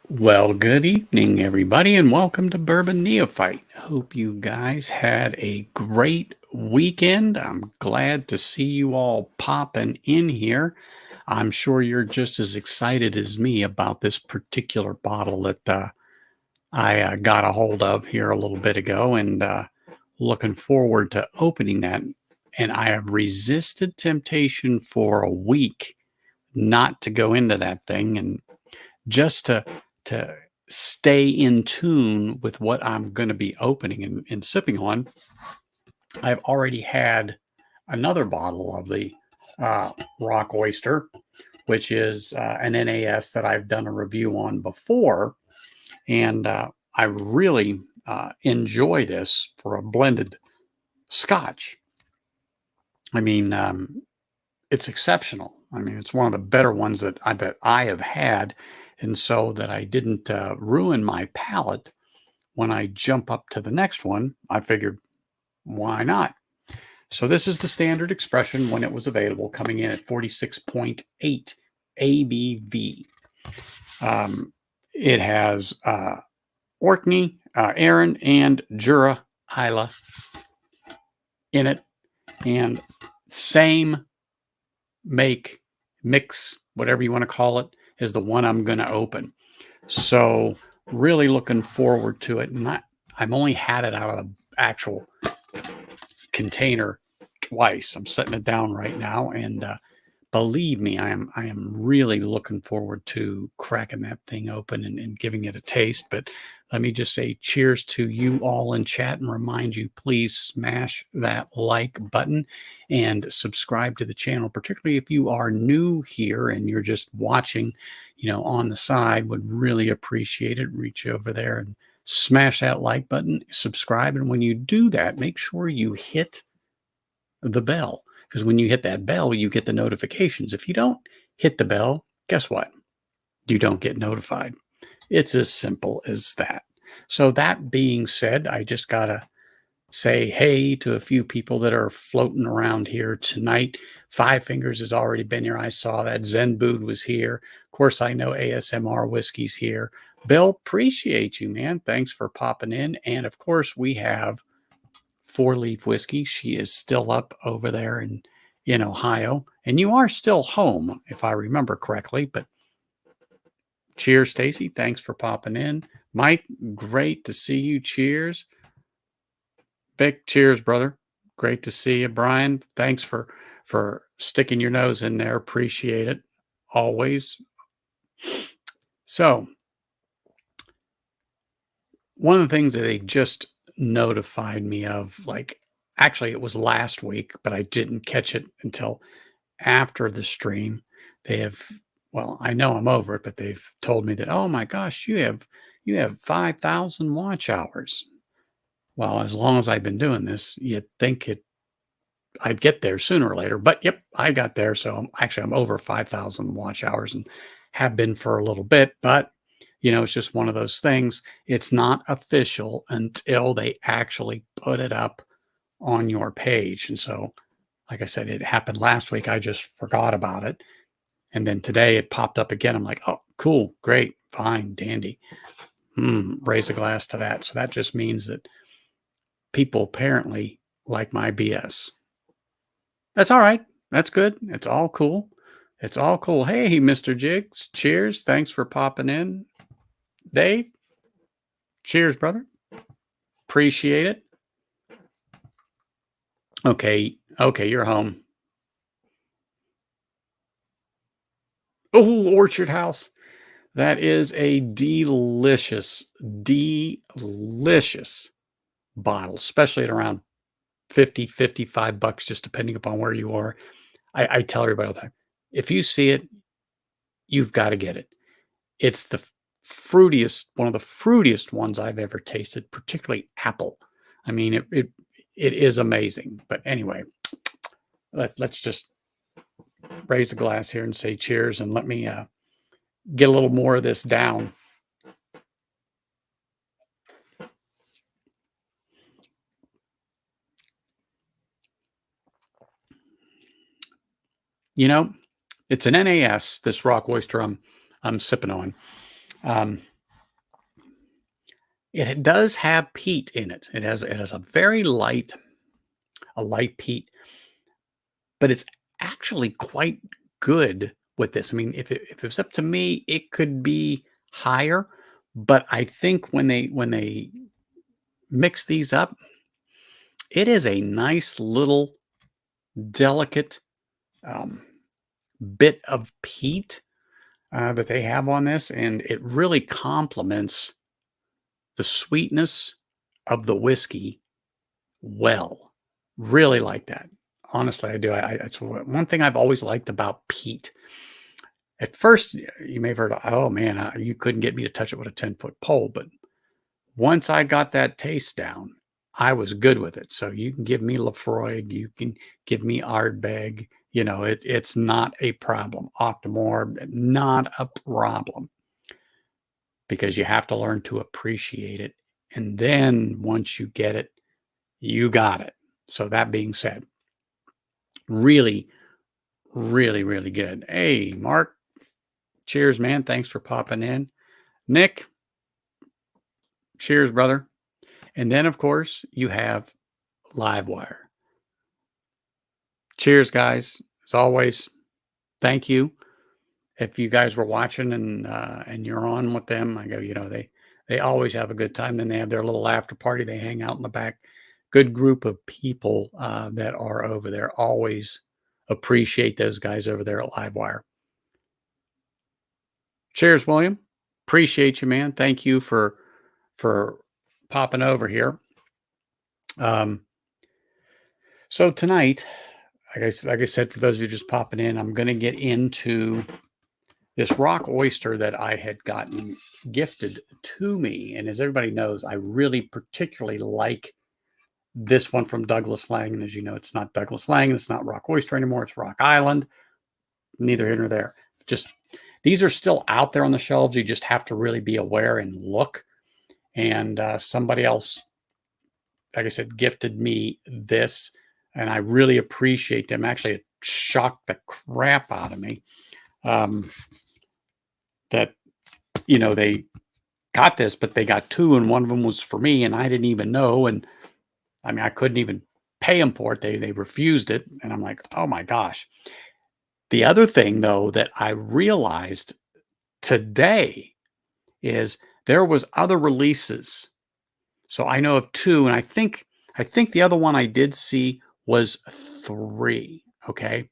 Well, good evening, everybody, and welcome to Bourbon Neophyte. Hope you guys had a great weekend. I'm glad to see you all popping in here. I'm sure you're just as excited as me about this particular bottle that I got a hold of here a little bit ago, and looking forward to opening that. And I have resisted temptation for a week not to go into that thing and just to stay in tune with what I'm going to be opening and sipping on. I've already had another bottle of the Rock Oyster, which is an NAS that I've done a review on before, and I really enjoy this for a blended Scotch. I mean, it's exceptional. I mean, it's one of the better ones that I have had, and so that I didn't ruin my palate when I jump up to the next one. I figured, why not? So this is the standard expression when it was available, coming in at 46.8 ABV. It has Orkney, Arran, and Jura Isla in it, and same make, mix, whatever you want to call it, is the one I'm going to open. So really looking forward to it. And I've only had it out of the actual container twice. I'm setting it down right now, and believe me, I am really looking forward to cracking that thing open and giving it a taste. But let me just say cheers to you all in chat and remind you, please smash that like button and subscribe to the channel, particularly if you are new here and you're just watching, on the side. Would really appreciate it. Reach over there and smash that like button, subscribe. And when you do that, make sure you hit the bell, because when you hit that bell, you get the notifications. If you don't hit the bell, guess what? You don't get notified. It's as simple as that. So, that being said, I just got to say hey to a few people that are floating around here tonight. Five Fingers has already been here. I saw that. Zen Bood was here. Of course, I know ASMR Whiskey's here. Bill, appreciate you, man. Thanks for popping in. And of course, we have Four Leaf Whiskey. She is still up over there in Ohio. And you are still home, if I remember correctly. But cheers, Stacy. Thanks for popping in. Mike, great to see you. Cheers. Vic, cheers, brother. Great to see you. Brian, thanks for sticking your nose in there. Appreciate it. Always. So, one of the things that they just notified me of, like, actually, it was last week, but I didn't catch it until after the stream. They have, well, I know I'm over it, but they've told me that, oh my gosh, you have 5,000 watch hours. Well, as long as I've been doing this, you'd think I'd get there sooner or later. But yep, I got there. So I'm over 5,000 watch hours and have been for a little bit. But it's just one of those things. It's not official until they actually put it up on your page. And so, like I said, it happened last week. I just forgot about it. And then today it popped up again. I'm like, oh, cool, great, fine, dandy. Raise a glass to that. So that just means that people apparently like my BS. That's all right. That's good. It's all cool. It's all cool. Hey, Mr. Jigs. Cheers. Thanks for popping in. Dave. Cheers, brother. Appreciate it. Okay. Okay, you're home. Oh, Orchard House. That is a delicious, delicious bottle, especially at around 50, $55, just depending upon where you are. I tell everybody all the time, if you see it, you've got to get it. It's the fruitiest, one of the fruitiest ones I've ever tasted, particularly apple. I mean, it is amazing. But anyway, let's just raise the glass here and say cheers, and let me get a little more of this down. It's an NAS, this Rock Oyster I'm sipping on. It does have peat in it. It has a very light peat, but it's actually quite good with this. I mean, if it was up to me, it could be higher, but I think when they mix these up, it is a nice little delicate um, bit of peat that they have on this, and it really complements the sweetness of the whiskey well. Really like that. Honestly, I do. It's one thing I've always liked about peat. At first, you may have heard, oh man, you couldn't get me to touch it with a 10-foot pole. But once I got that taste down, I was good with it. So you can give me Lafroig, you can give me Ardbeg. It's not a problem. Octomore, not a problem, because you have to learn to appreciate it. And then once you get it, you got it. So that being said, really, really, really good. Hey, Mark, cheers, man. Thanks for popping in. Nick, cheers, brother. And then, of course, you have Livewire. Cheers, guys. As always, thank you. If you guys were watching and you're on with them, I go, they always have a good time. Then they have their little after party. They hang out in the back. Good group of people that are over there. Always appreciate those guys over there at Livewire. Cheers, William. Appreciate you, man. Thank you for popping over here. So tonight, like I said, for those of you just popping in, I'm going to get into this Rock Oyster that I had gotten gifted to me. And as everybody knows, I really particularly like this one from Douglas Lang. And as you know, it's not Douglas Lang. It's not Rock Oyster anymore. It's Rock Island. Neither here nor there. Just these are still out there on the shelves. You just have to really be aware and look. And somebody else, like I said, gifted me this. And I really appreciate them. Actually, it shocked the crap out of me that, they got this, but they got two, and one of them was for me, and I didn't even know. And I mean, I couldn't even pay them for it. They refused it. And I'm like, oh my gosh. The other thing, though, that I realized today is there was other releases. So I know of two, and I think the other one I did see was 3. Okay.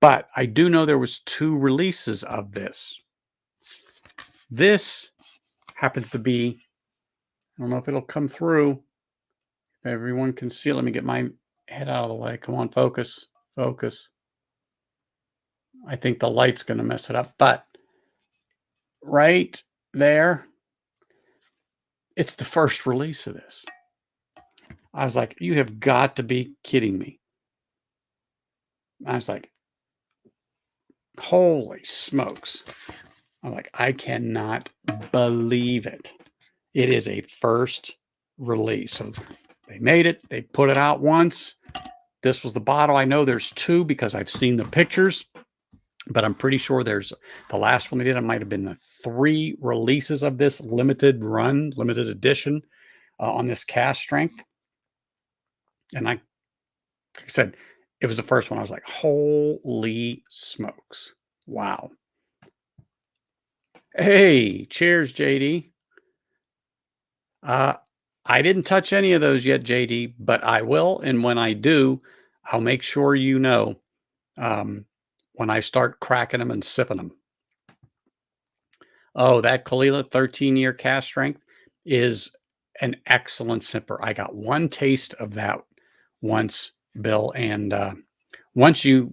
But I do know there was 2 releases of this. This happens to be, I don't know if it'll come through. If everyone can see it, let me get my head out of the way. Come on, focus. Focus. I think the light's going to mess it up. But right there, it's the first release of this. I was like, you have got to be kidding me. I was like, holy smokes. I'm like, I cannot believe it. It is a first release. So they made it. They put it out once. This was the bottle. I know there's 2 because I've seen the pictures, but I'm pretty sure there's the last one they did. It might have been the 3 releases of this limited run, limited edition on this cask strength. And like I said, it was the first one. I was like, holy smokes. Wow. Hey, cheers, JD. I didn't touch any of those yet, JD, but I will. And when I do, I'll make sure you know when I start cracking them and sipping them. Oh, that Kalila 13-year cask strength is an excellent sipper. I got one taste of that once, Bill. And once you,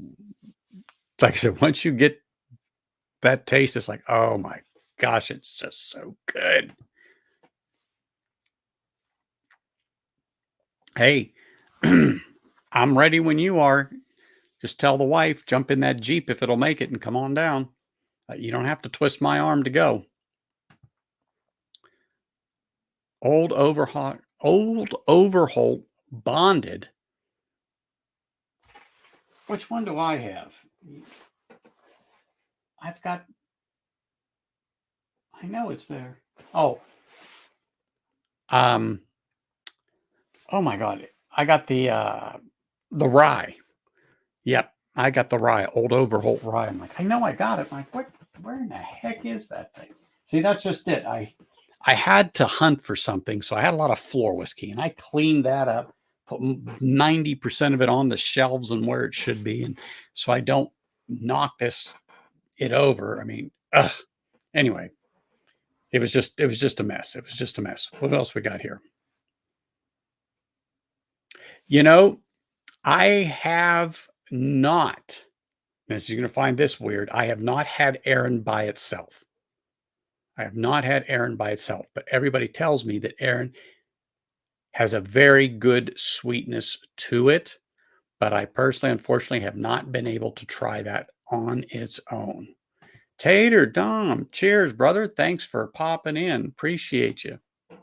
like I said, once you get that taste, it's like, oh my gosh, it's just so good. Hey, I'm ready when you are. Just tell the wife, jump in that Jeep if it'll make it, and come on down. You don't have to twist my arm to go. Old Overholt bonded. Which one do I have? I've got, I know it's there. Oh, Um, oh my God. I got the rye. Yep. I got the rye, Old Overholt rye. I'm like, I know I got it. I'm like, what, where in the heck is that thing? See, that's just it. I had to hunt for something. So I had a lot of floor whiskey and I cleaned that up, put 90% of it on the shelves and where it should be. And so I don't knock it over. I mean, ugh. Anyway, it was just a mess. It was just a mess. What else we got here? You know, I have not, as you're going to find this weird, I have not had Arran by itself. I have not had Arran by itself, but everybody tells me that Arran has a very good sweetness to it. But I personally, unfortunately, have not been able to try that on its own. Tater Dom, cheers, brother. Thanks for popping in. Appreciate you. There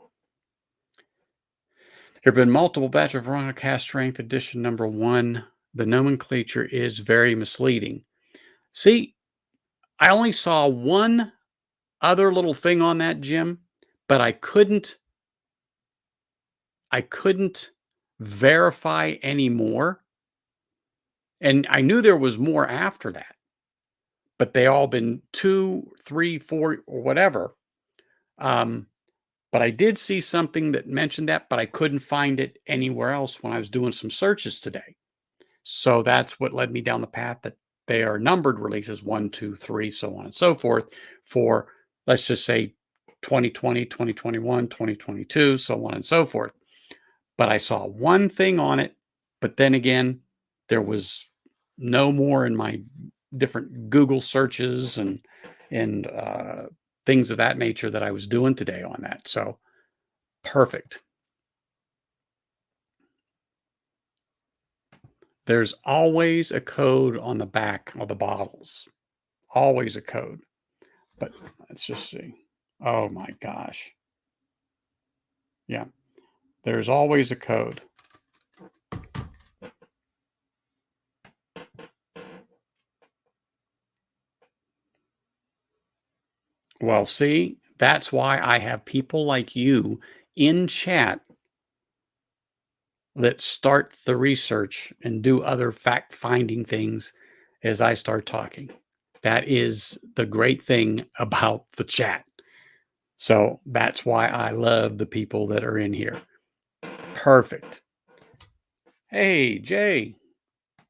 have been multiple batches of Verona Cask Strength Edition number 1. The nomenclature is very misleading. See, I only saw one other little thing on that, Jim, but I couldn't verify anymore. And I knew there was more after that, but they all been 2, 3, 4, or whatever. But I did see something that mentioned that, but I couldn't find it anywhere else when I was doing some searches today. So that's what led me down the path that they are numbered releases 1, 2, 3, so on and so forth for, let's just say 2020, 2021, 2022, so on and so forth. But I saw one thing on it, but then again, there was no more in my different Google searches and things of that nature that I was doing today on that. So perfect. There's always a code on the back of the bottles. Always a code. But let's just see. Oh my gosh. Yeah. There's always a code. Well, see, that's why I have people like you in chat that start the research and do other fact-finding things as I start talking. That is the great thing about the chat. So that's why I love the people that are in here. Perfect. Hey, Jay.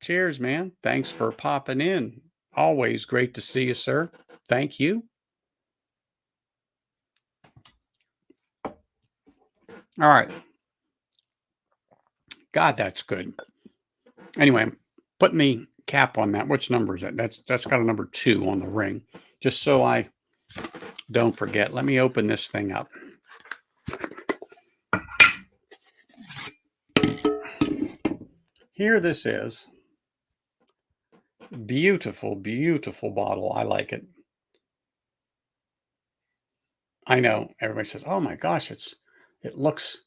Cheers, man. Thanks for popping in. Always great to see you, sir. Thank you. All right. God, that's good. Anyway, I'm putting the cap on that. Which number is that? That's got a number 2 on the ring. Just so I don't forget. Let me open this thing up. Here this is. Beautiful, beautiful bottle. I like it. I know everybody says, "Oh my gosh, it looks,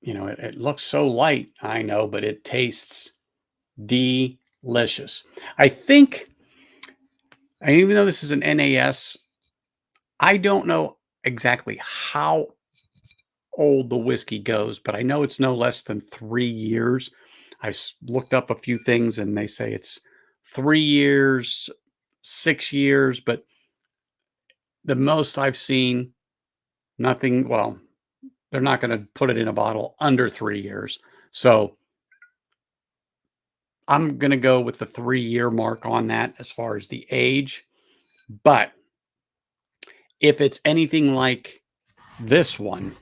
it looks so light." I know, but it tastes delicious. I think, and even though this is an NAS, I don't know exactly how old the whiskey goes, but I know it's no less than 3 years. I looked up a few things and they say it's 3 years, 6 years, but the most I've seen, nothing, well, they're not going to put it in a bottle under 3 years. So I'm going to go with the 3-year mark on that as far as the age. But if it's anything like this one,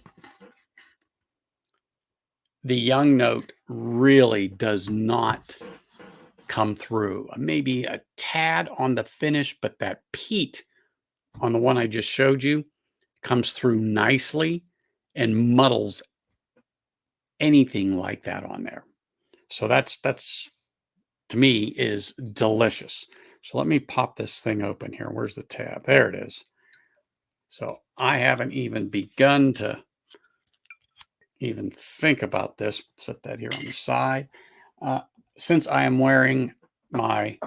the young note really does not come through. Maybe a tad on the finish, but that peat on the one I just showed you comes through nicely and muddles anything like that on there. So that's to me is delicious. So let me pop this thing open here. Where's the tab? There it is. So I haven't even begun to even think about this. Set that here on the side. Since I am wearing my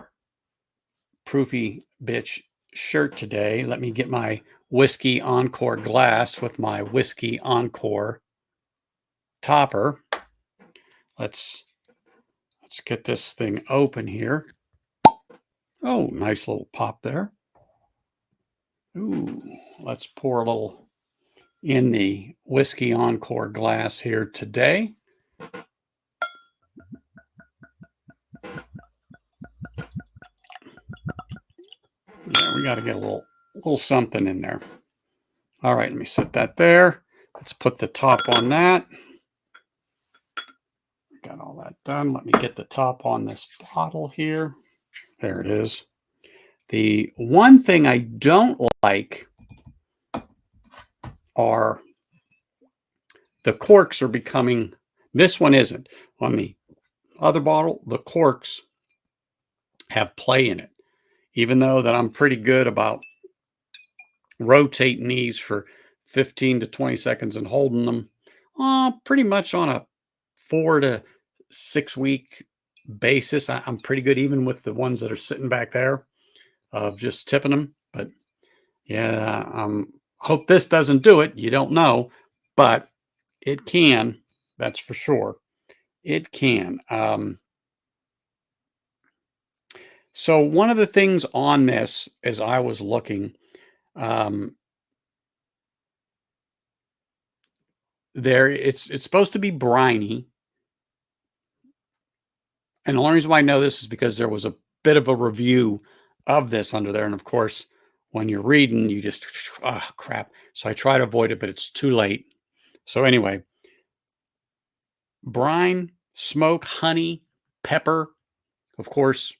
Proofy Bitch shirt today, let me get my Whiskey Encore glass with my Whiskey Encore topper. Let's get this thing open here. Oh, nice little pop there. Ooh, let's pour a little in the Whiskey Encore glass here today. Yeah, we got to get a little something in there. All right, let me set that there. Let's put the top on that. Got all that done. Let me get the top on this bottle here. There it is. The one thing I don't like are the corks are becoming, this one isn't. On the other bottle, the corks have play in it. Even though that I'm pretty good about rotating these for 15 to 20 seconds and holding them pretty much on a 4 to 6 week basis. I'm pretty good even with the ones that are sitting back there of just tipping them. But yeah, hope this doesn't do it. You don't know, but it can. That's for sure. It can. So one of the things on this, as I was looking, it's supposed to be briny, and the only reason why I know this is because there was a bit of a review of this under there, and of course, when you're reading, you just crap. So I try to avoid it, but it's too late. So anyway, brine, smoke, honey, pepper. Of course,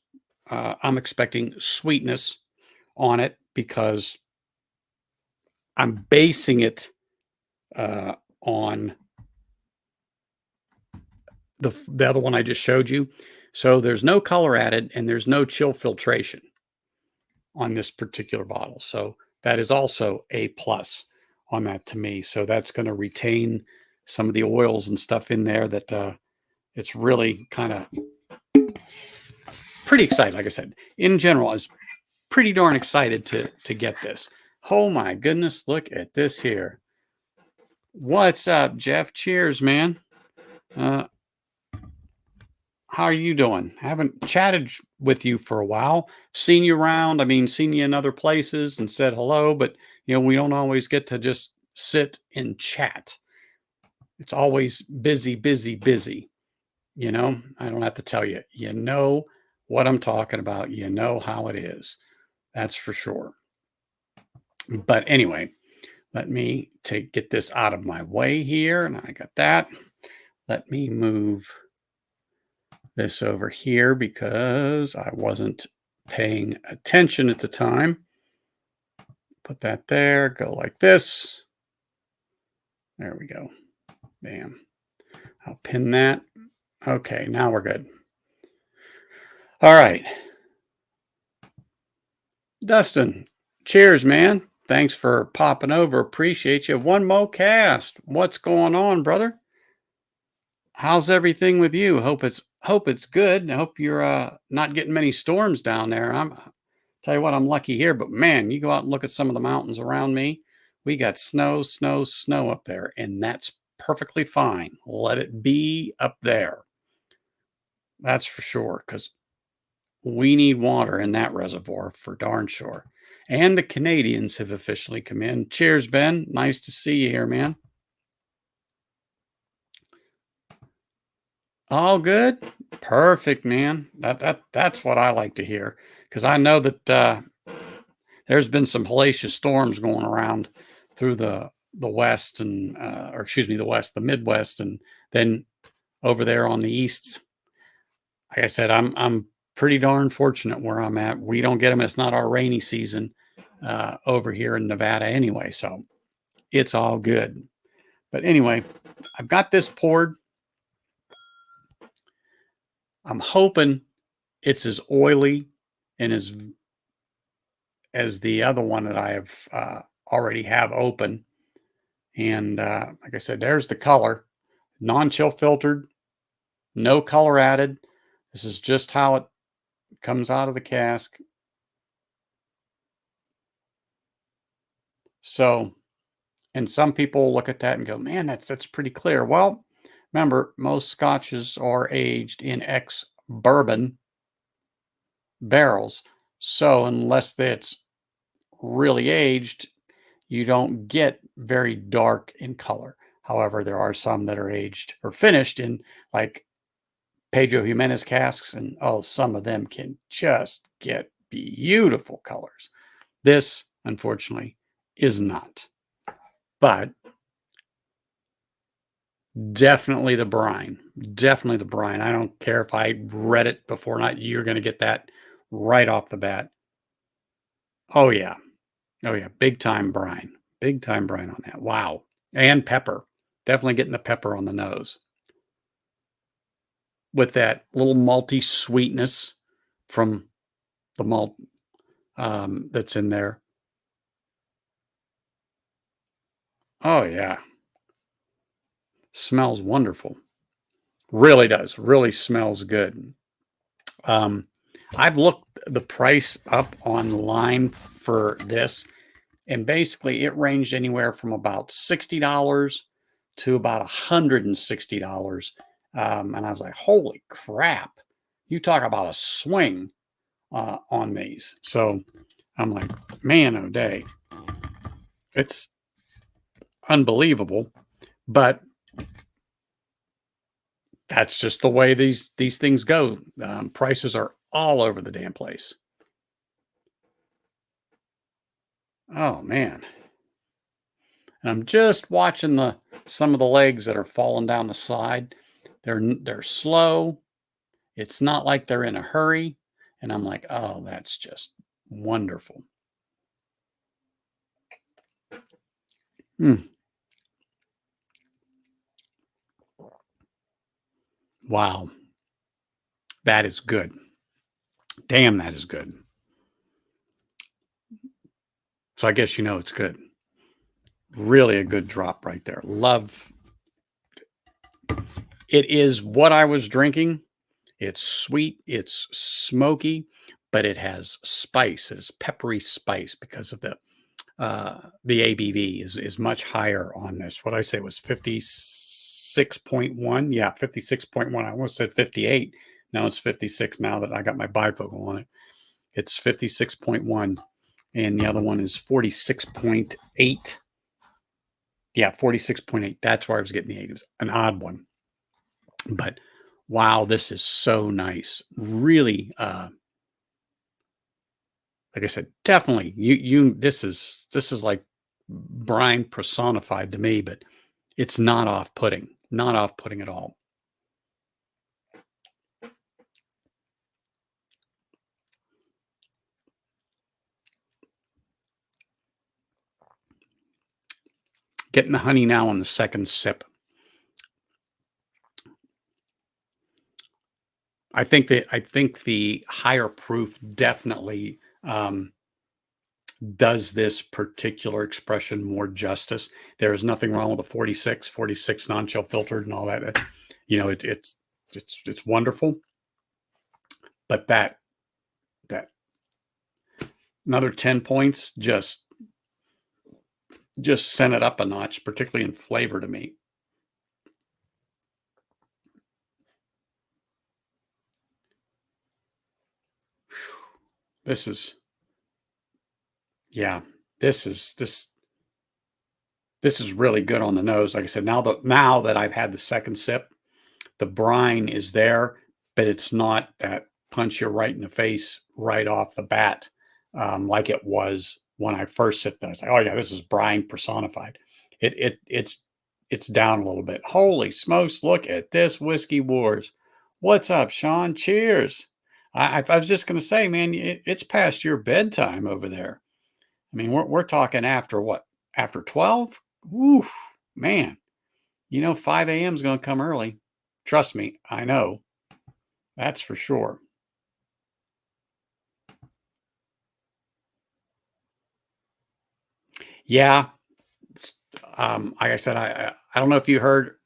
I'm expecting sweetness on it because I'm basing it on the other one I just showed you. So there's no color added and there's no chill filtration on this particular bottle. So that is also a plus on that to me. So that's going to retain some of the oils and stuff in there that it's really kind of pretty excited. Like I said, in general, I was pretty darn excited to get this. Oh my goodness, look at this here. What's up, Jeff? Cheers, man. How are you doing? I haven't chatted with you for a while. Seen you around. I mean, seen you in other places and said hello, but we don't always get to just sit and chat. It's always busy, busy, busy. I don't have to tell you. You know what I'm talking about. You know how it is. That's for sure. But anyway, let me get this out of my way here. And I got that. Let me move this over here because I wasn't paying attention at the time. Put that there, go like this. There we go. Bam. I'll pin that. Okay, now we're good. All right. Dustin, cheers, man. Thanks for popping over. Appreciate you. One more cast. What's going on, brother? How's everything with you? Hope it's good. I hope you're not getting many storms down there. Tell you what, I'm lucky here, but man, you go out and look at some of the mountains around me. We got snow, snow, snow up there, and that's perfectly fine. Let it be up there. That's for sure, because we need water in that reservoir for darn sure. And the Canadians have officially come in. Cheers, Ben. Nice to see you here, man. All good? Perfect, man. That's what I like to hear, because I know that there's been some hellacious storms going around through the west and or excuse me, the Midwest, and then over there on the east. Like I said, I'm pretty darn fortunate where I'm at. We don't get them. It's not our rainy season over here in Nevada anyway, so it's all good. But anyway, I've got this poured. I'm hoping it's as oily and as the other one that I have already have open. And like I said, there's the color, non-chill filtered, no color added. This is just how it comes out of the cask. So, and some people look at that and go, man, that's pretty clear. Well, remember, most scotches are aged in ex-bourbon barrels. So unless it's really aged, you don't get very dark in color. However, there are some that are aged or finished in like Pedro Jimenez casks, and oh, some of them can just get beautiful colors. This, unfortunately, is not. But definitely the brine. Definitely the brine. I don't care if I read it before or not. You're going to get that right off the bat. Oh, yeah. Oh, yeah. Big time brine. Big time brine on that. Wow. And pepper. Definitely getting the pepper on the nose. With that little malty sweetness from the malt that's in there. Oh, yeah. Smells wonderful. Really does. Really smells good. Um, I've looked the price up online for this, and basically it ranged anywhere from about $60 to about $160. And I was like, holy crap. You talk about a swing on these. So I'm like, man, oh day. It's unbelievable. But that's just the way these things go. Prices are all over the damn place. Oh man. And I'm just watching some of the legs that are falling down the side. They're slow. It's not like they're in a hurry. And I'm like, oh, that's just wonderful. Mm. Wow. That is good. Damn, that is good. So I guess you know it's good. Really a good drop right there. Love. It is what I was drinking. It's sweet, it's smoky, but it has spice. It is peppery spice because of the ABV is much higher on this. What I say was 56.1. Yeah, 56.1. I almost said 58. Now it's 56 now that I got my bifocal on it. It's 56.1. And the other one is 46.8. Yeah, 46.8. That's where I was getting the 8. It was an odd one. But wow, this is so nice. Really, like I said, definitely this is like brine personified to me, but it's not off-putting. Not off-putting at all. Getting the honey now on the second sip. I think the higher proof definitely does this particular expression more justice. There is nothing wrong with a 46 non-chill filtered and all that. You know, it's wonderful. But that another 10 points just sent it up a notch, particularly in flavor to me. This is, yeah, this is really good on the nose. Like I said, now that I've had the second sip, the brine is there, but it's not that punch you right in the face right off the bat, like it was when I first sipped it. I was like, oh yeah, this is brine personified. It's down a little bit. Holy smokes! Look at this Whiskey Wars. What's up, Sean? Cheers. I was just going to say, man, it's past your bedtime over there. I mean, we're talking after what? After 12? Woo, man. You know, 5 a.m. is going to come early. Trust me, I know. That's for sure. Yeah. Like I said, I don't know if you heard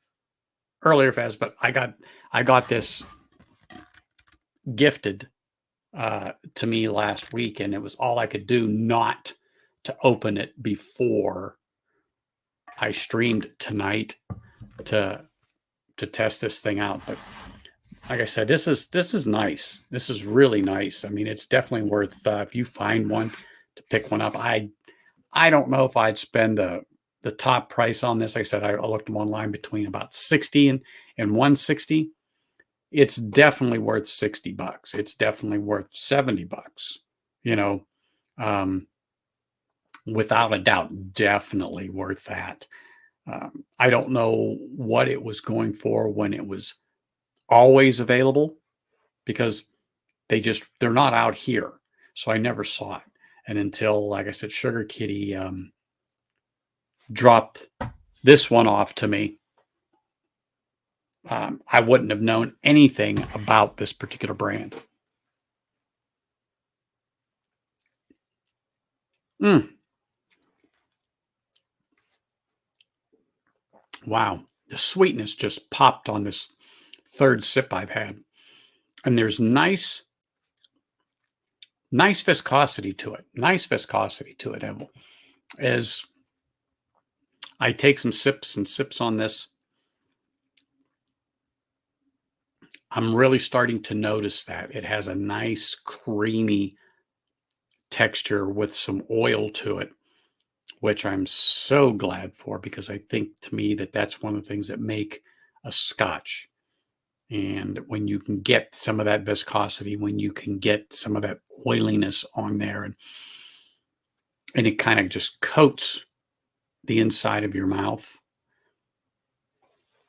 earlier, Fez, but I got this gifted to me last week, and it was all I could do not to open it before I streamed tonight to test this thing out. But like I said, this is nice. This is really nice. I mean, it's definitely worth if you find one to pick one up. I don't know if I'd spend the top price on this. Like I said, I looked them online between about 60 and 160. It's definitely worth $60. It's definitely worth $70. You know, without a doubt, definitely worth that. I don't know what it was going for when it was always available, because they're not out here. So I never saw it. And until, like I said, Sugar Kitty dropped this one off to me, I wouldn't have known anything about this particular brand. Wow. The sweetness just popped on this third sip I've had. And there's nice viscosity to it. Nice viscosity to it. As I take some sips and sips on this, I'm really starting to notice that it has a nice creamy texture with some oil to it, which I'm so glad for, because I think, to me, that's one of the things that make a Scotch. And when you can get some of that viscosity, when you can get some of that oiliness on there, and it kind of just coats the inside of your mouth,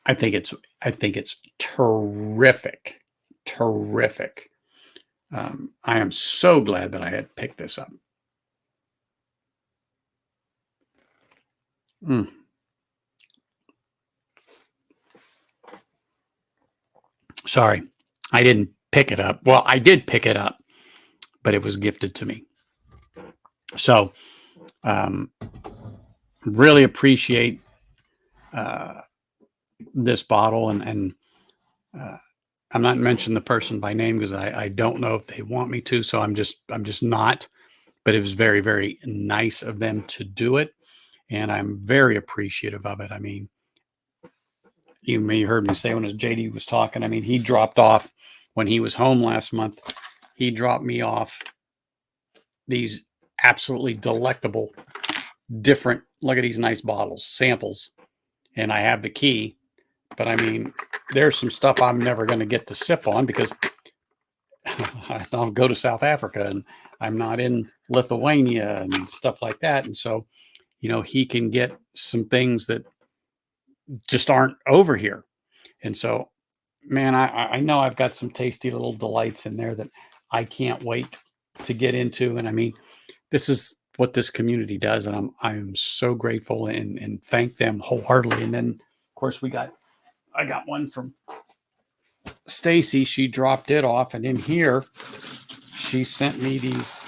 I think it's terrific. Terrific. I am so glad that I had picked this up. Sorry, I didn't pick it up. Well, I did pick it up, but it was gifted to me. So, really appreciate this bottle, and I'm not mentioning the person by name because I don't know if they want me to. So I'm just not. But it was very, very nice of them to do it, and I'm very appreciative of it. I mean, you may have heard me say when JD was talking, I mean, he dropped off when he was home last month. He dropped me off these absolutely delectable, different, look at these nice bottles, samples. And I have the key, but I mean, there's some stuff I'm never going to get to sip on because I don't go to South Africa and I'm not in Lithuania and stuff like that. And so, he can get some things that just aren't over here. And so, man, I know I've got some tasty little delights in there that I can't wait to get into. And I mean, this is what this community does, and I'm so grateful and thank them wholeheartedly. And then, of course, I got one from Stacy. She dropped it off, and in here, she sent me these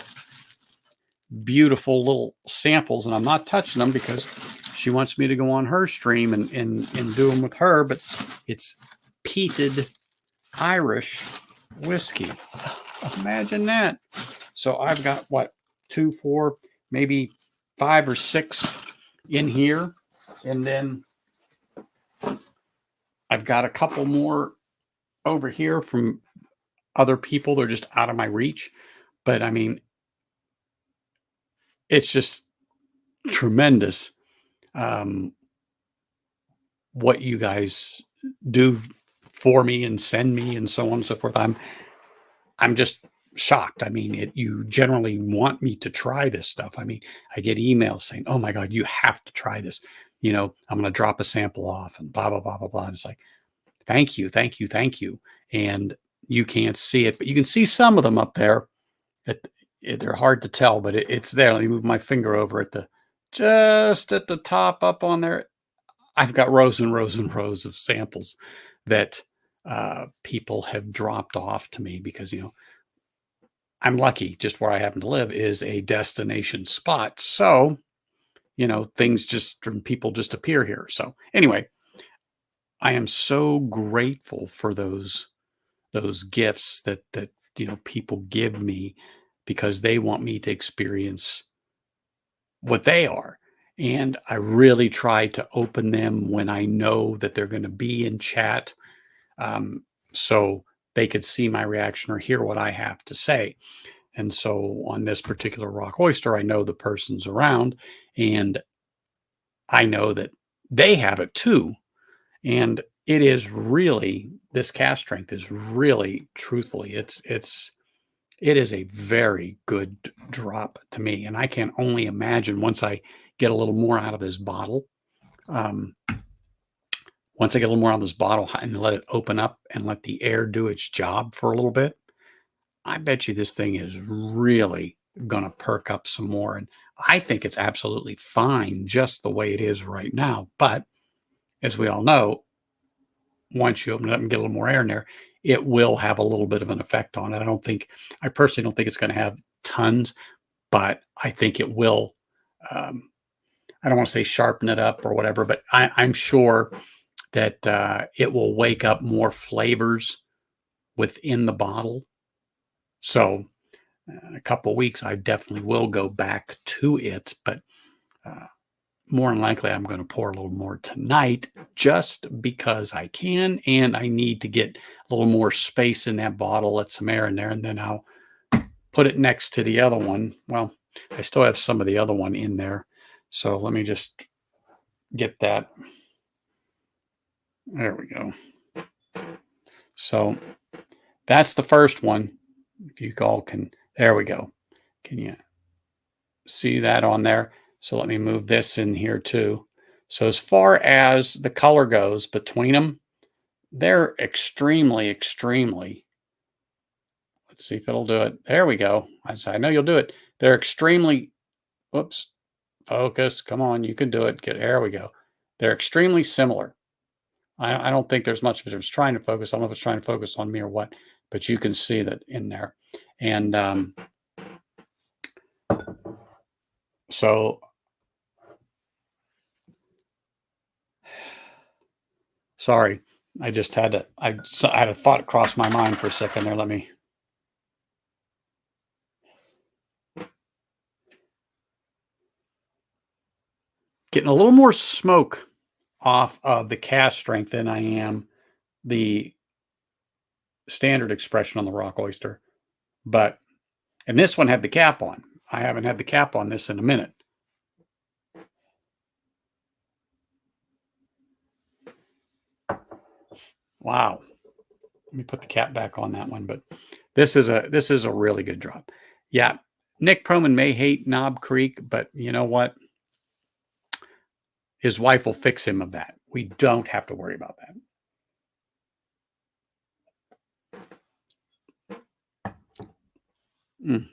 beautiful little samples, and I'm not touching them because she wants me to go on her stream and do them with her. But it's peated Irish whiskey. Imagine that. So I've got 2, 4, maybe 5 or 6 in here. And then I've got a couple more over here from other people. They're just out of my reach. But I mean, it's just tremendous what you guys do for me and send me and so on and so forth. I'm just shocked. I mean, you generally want me to try this stuff. I mean, I get emails saying, "Oh my God, you have to try this." I'm going to drop a sample off and blah, blah, blah, blah, blah. And it's like, thank you, thank you, thank you. And you can't see it, but you can see some of them up there. They're hard to tell, but it's there. Let me move my finger over just at the top up on there. I've got rows and rows and rows of samples that people have dropped off to me because, I'm lucky. Just where I happen to live is a destination spot. So, people just appear here. So anyway, I am so grateful for those gifts that people give me because they want me to experience what they are. And I really try to open them when I know that they're going to be in chat, so they could see my reaction or hear what I have to say. And so on this particular Rock Oyster, I know the person's around and I know that they have it too. And it is really, this cast strength is really, truthfully, it is a very good drop to me. And I can only imagine once I get a little more out of this bottle, um, once I get a little more out of this bottle and let it open up and let the air do its job for a little bit, I bet you this thing is really going to perk up some more. And I think it's absolutely fine just the way it is right now. But as we all know, once you open it up and get a little more air in there, it will have a little bit of an effect on it. I personally don't think it's going to have tons, but I think it will. I don't want to say sharpen it up or whatever, but I'm sure that it will wake up more flavors within the bottle. So in a couple of weeks, I definitely will go back to it, but more than likely, I'm going to pour a little more tonight just because I can, and I need to get a little more space in that bottle, let some air in there, and then I'll put it next to the other one. Well, I still have some of the other one in there, so let me just get that. There we go. So that's the first one. If you all can, there we go. Can you see that on there? So let me move this in here too. So as far as the color goes between them, they're extremely, extremely, let's see if it'll do it. There we go. I know you'll do it. They're extremely, whoops, focus. Come on, you can do it. There we go. They're extremely similar. I don't think there's much of it. It's trying to focus. I don't know if it's trying to focus on me or what, but you can see that in there. And so sorry, I just had to, I had a thought cross my mind for a second there. Let me. Getting a little more smoke off of the cast strength than I am the standard expression on the Rock Oyster. But, and this one had the cap on. I haven't had the cap on this in a minute. Wow. Let me put the cap back on that one, but this is a really good drop. Yeah, Nick Proman may hate Knob Creek, but you know what? His wife will fix him of that. We don't have to worry about that. Mm.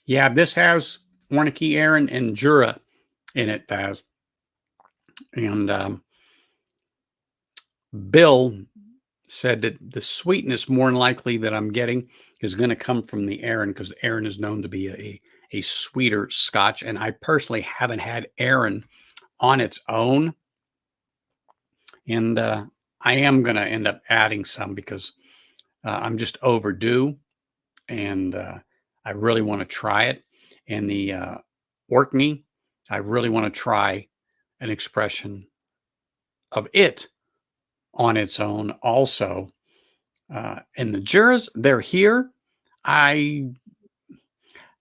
Yeah, this has Orkney, Arran, and Jura in it, Baz. And Bill said that the sweetness more than likely that I'm getting is going to come from the Arran, because Arran is known to be a sweeter Scotch. And I personally haven't had Arran on its own. And I am going to end up adding some because I'm just overdue. And I really want to try it. And the Orkney, I really want to try an expression of it on its own also. And the Juras, they're here. You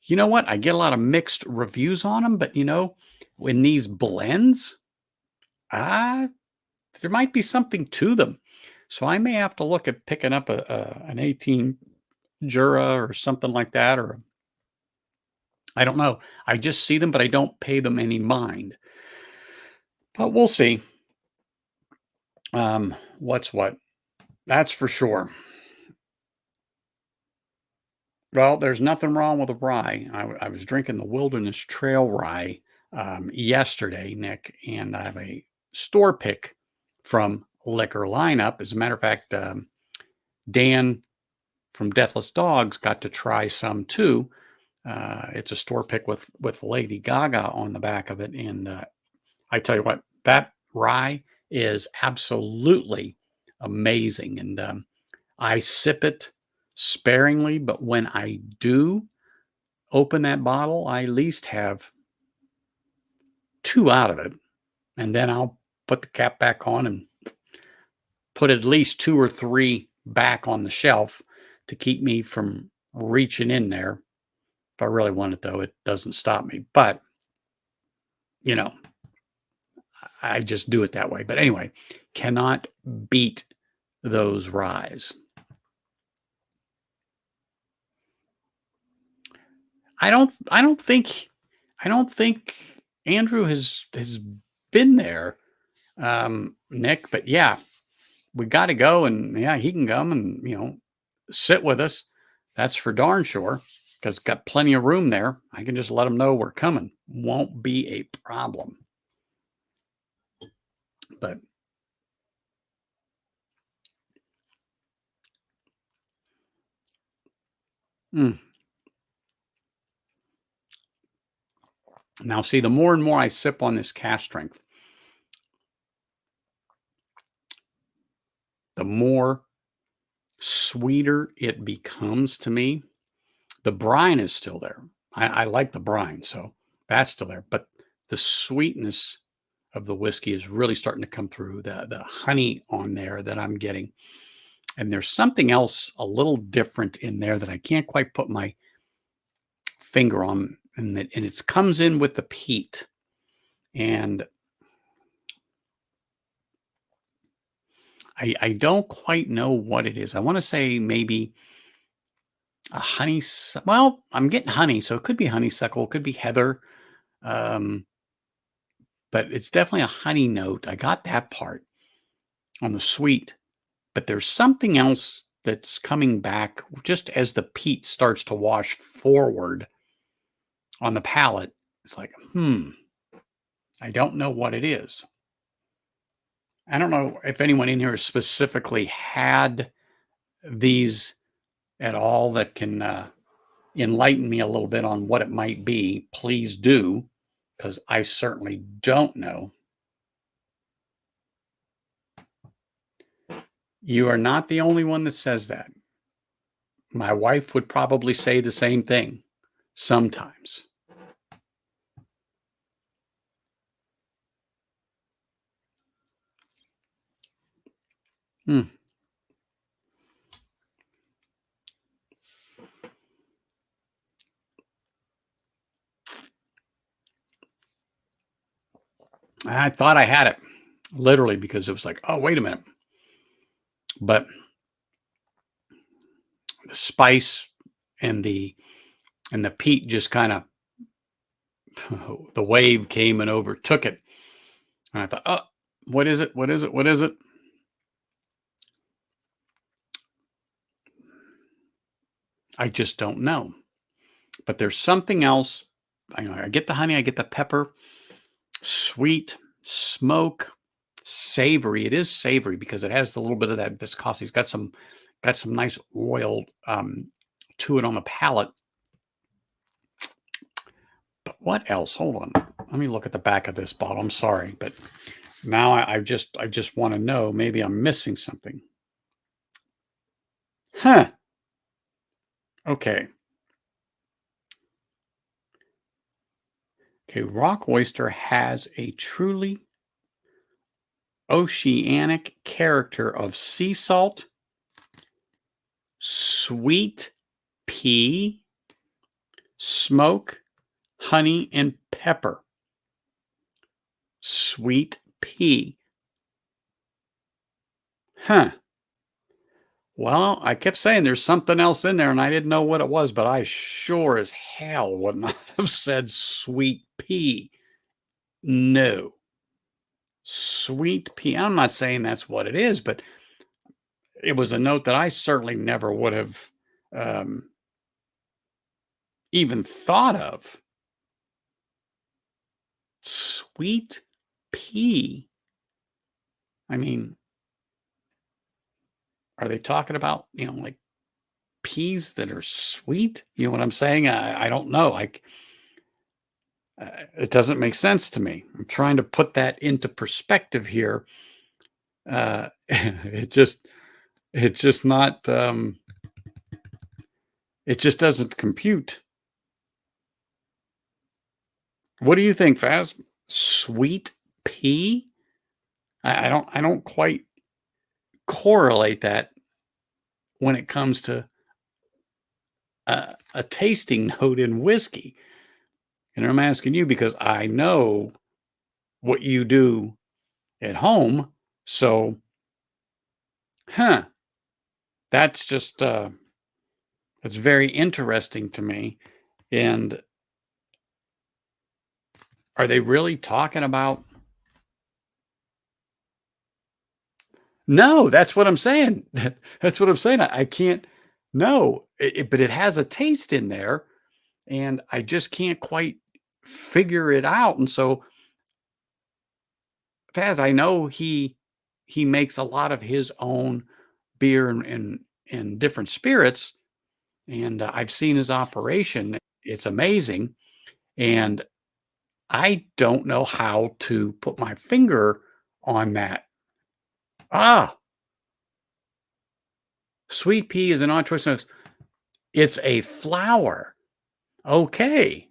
know what? I get a lot of mixed reviews on them, but you know, in these blends, there might be something to them. So I may have to look at picking up an 18 Jura or something like that, or I don't know. I just see them, but I don't pay them any mind. But we'll see. What's what? That's for sure. Well, there's nothing wrong with a rye. I was drinking the Wilderness Trail rye yesterday, Nick, and I have a store pick from Liquor Lineup. As a matter of fact, Dan from Deathless Dogs got to try some too. It's a store pick with Lady Gaga on the back of it, and I tell you what, that rye is absolutely amazing. And I sip it sparingly, but when I do open that bottle, I at least have two out of it. And then I'll put the cap back on and put at least two or three back on the shelf to keep me from reaching in there. If I really want it, though, it doesn't stop me. But, you know, I just do it that way. But anyway, cannot beat those ryes. I don't think Andrew has been there, Nick, but yeah, we got to go, and yeah, he can come and sit with us. That's for darn sure, because got plenty of room there. I can just let him know we're coming. Won't be a problem. But now, see, the more and more I sip on this cask strength, the more sweeter it becomes to me. The brine is still there. I like the brine, so that's still there. But the sweetness of the whiskey is really starting to come through. The honey on there that I'm getting, and there's something else a little different in there that I can't quite put my finger on, and it comes in with the peat, and I don't quite know what it is. I want to say maybe a honey. Well, I'm getting honey, so it could be honeysuckle, it could be heather, um, but it's definitely a honey note. I got that part on the sweet, but there's something else that's coming back just as the peat starts to wash forward on the palate. It's like, I don't know what it is. I don't know if anyone in here specifically had these at all that can enlighten me a little bit on what it might be. Please do, because I certainly don't know. You are not the only one that says that. My wife would probably say the same thing sometimes. I thought I had it, literally, because it was like, oh, wait a minute. But the spice and the peat just kind of, the wave came and overtook it. And I thought, oh, what is it? What is it? What is it? I just don't know. But there's something else. I get the honey, I get the pepper, sweet, smoke, savory. It is savory because it has a little bit of that viscosity. It's got some nice oil to it on the palate. But what else? Hold on. Let me look at the back of this bottle. I'm sorry, but now I just want to know. Maybe I'm missing something. Huh. Okay. Okay. Rock Oyster has a truly oceanic character of sea salt, sweet pea, smoke, honey, and pepper. Sweet pea. Huh. Well, I kept saying there's something else in there, and I didn't know what it was, but I sure as hell would not have said sweet pea. No. Sweet pea. I'm not saying that's what it is, but it was a note that I certainly never would have even thought of. Sweet pea. I mean, are they talking about, like peas that are sweet? You know what I'm saying? I don't know. It doesn't make sense to me. I'm trying to put that into perspective here. It just not. It just doesn't compute. What do you think, Faz? Sweet pea? I don't quite correlate that when it comes to a tasting note in whiskey. And I'm asking you because I know what you do at home. So, huh, that's just that's very interesting to me. And are they really talking about? No, that's what I'm saying. That's what I'm saying. I can't. No, but it has a taste in there, and I just can't quite figure it out. And so, Faz, I know he makes a lot of his own beer and different spirits, and I've seen his operation. It's amazing, and I don't know how to put my finger on that. Ah, sweet pea is an odd choice. No, it's a flower. Okay.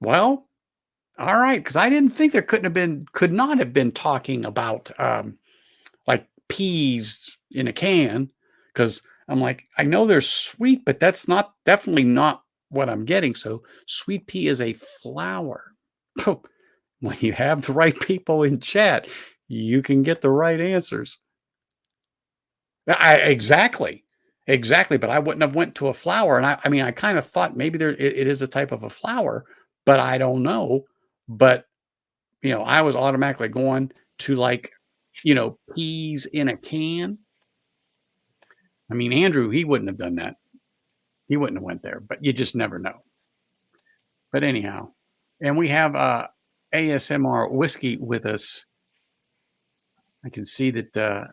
Well, all right, because I didn't think there could not have been talking about like peas in a can. Because I'm like, I know they're sweet, but that's not definitely not what I'm getting. So sweet pea is a flower. When you have the right people in chat, you can get the right answers. Exactly. Exactly. But I wouldn't have went to a flower. And I mean, I kind of thought maybe it is a type of a flower, but I don't know. But I was automatically going to like, peas in a can. I mean, Andrew, he wouldn't have done that. He wouldn't have went there, but you just never know. But anyhow, and we have ASMR whiskey with us. I can see that.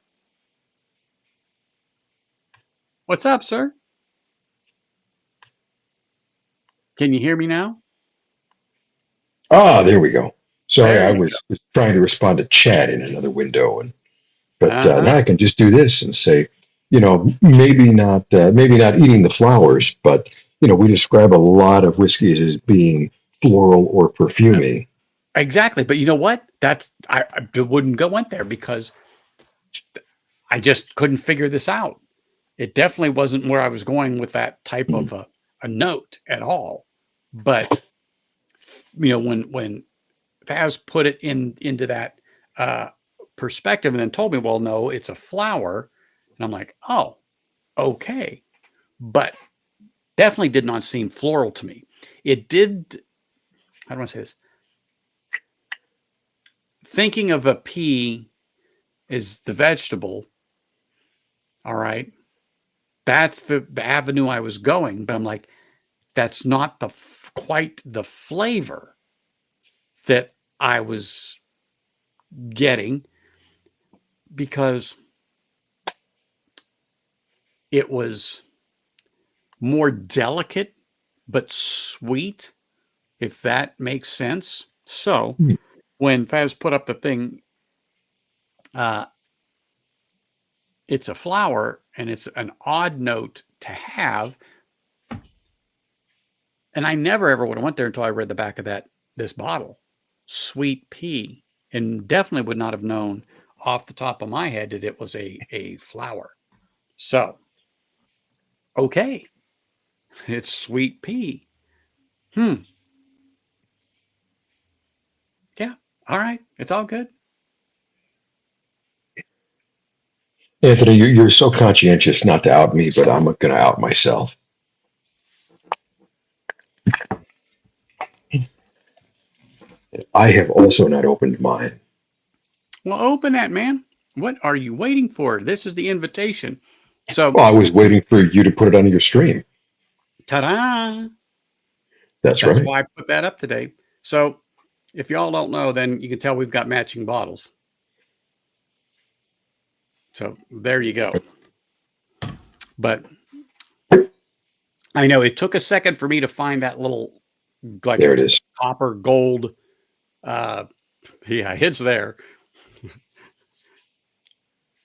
What's up, sir? Can you hear me now? Ah, there we go. Sorry, There I you was trying to respond to chat in another window, go. but now Uh-huh. I can just do this and say, maybe not eating the flowers, but we describe a lot of whiskeys as being floral or perfumey. Exactly. But you know what? I wouldn't go went there because I just couldn't figure this out. It definitely wasn't where I was going with that type Mm. of a note at all. But when Faz put it into that uh, perspective and then told me, well, no, it's a flower, and I'm like, oh, okay, but definitely did not seem floral to me. It did. How do I say this? Thinking of a pea as the vegetable, all right, that's the avenue I was going, but I'm like, that's not quite the flavor that I was getting because it was more delicate but sweet, if that makes sense. So Mm. when Faz put up the thing, uh, it's a flower and it's an odd note to have. And I never ever would have went there until I read the back of this bottle, sweet pea, and definitely would not have known off the top of my head that it was a flower. So okay, it's sweet pea. Hmm. Yeah. All right. It's all good. Anthony, you're so conscientious not to out me, but I'm going to out myself. I have also not opened mine. Well, open that, man. What are you waiting for? This is the invitation. So, Well, I was waiting for you to put it on your stream. ta-da! That's That's right. why I put that up today. So, if y'all don't know, then you can tell we've got matching bottles. So there you go. But I know it took a second for me to find that little like There a it is. copper gold. Uh, yeah, it's there.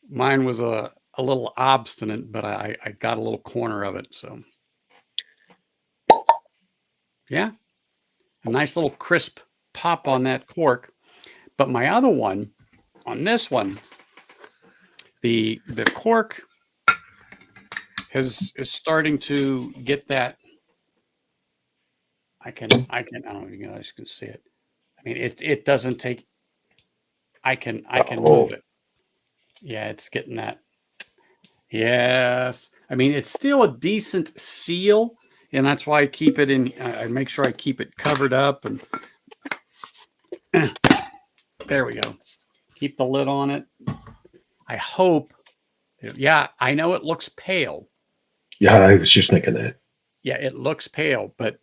Mine was a little obstinate, but I got a little corner of it. So, yeah, a nice little crisp pop on that cork. But my other one, on this one, the cork is starting to get that. I don't know if you guys can see it. I mean, it doesn't take. I can move it. Yeah, it's getting that. Yes, I mean it's still a decent seal, and that's why I keep it in. I make sure I keep it covered up, and there we go. Keep the lid on it. I hope. Yeah, I know it looks pale. Yeah, I was just thinking that. Yeah, it looks pale, but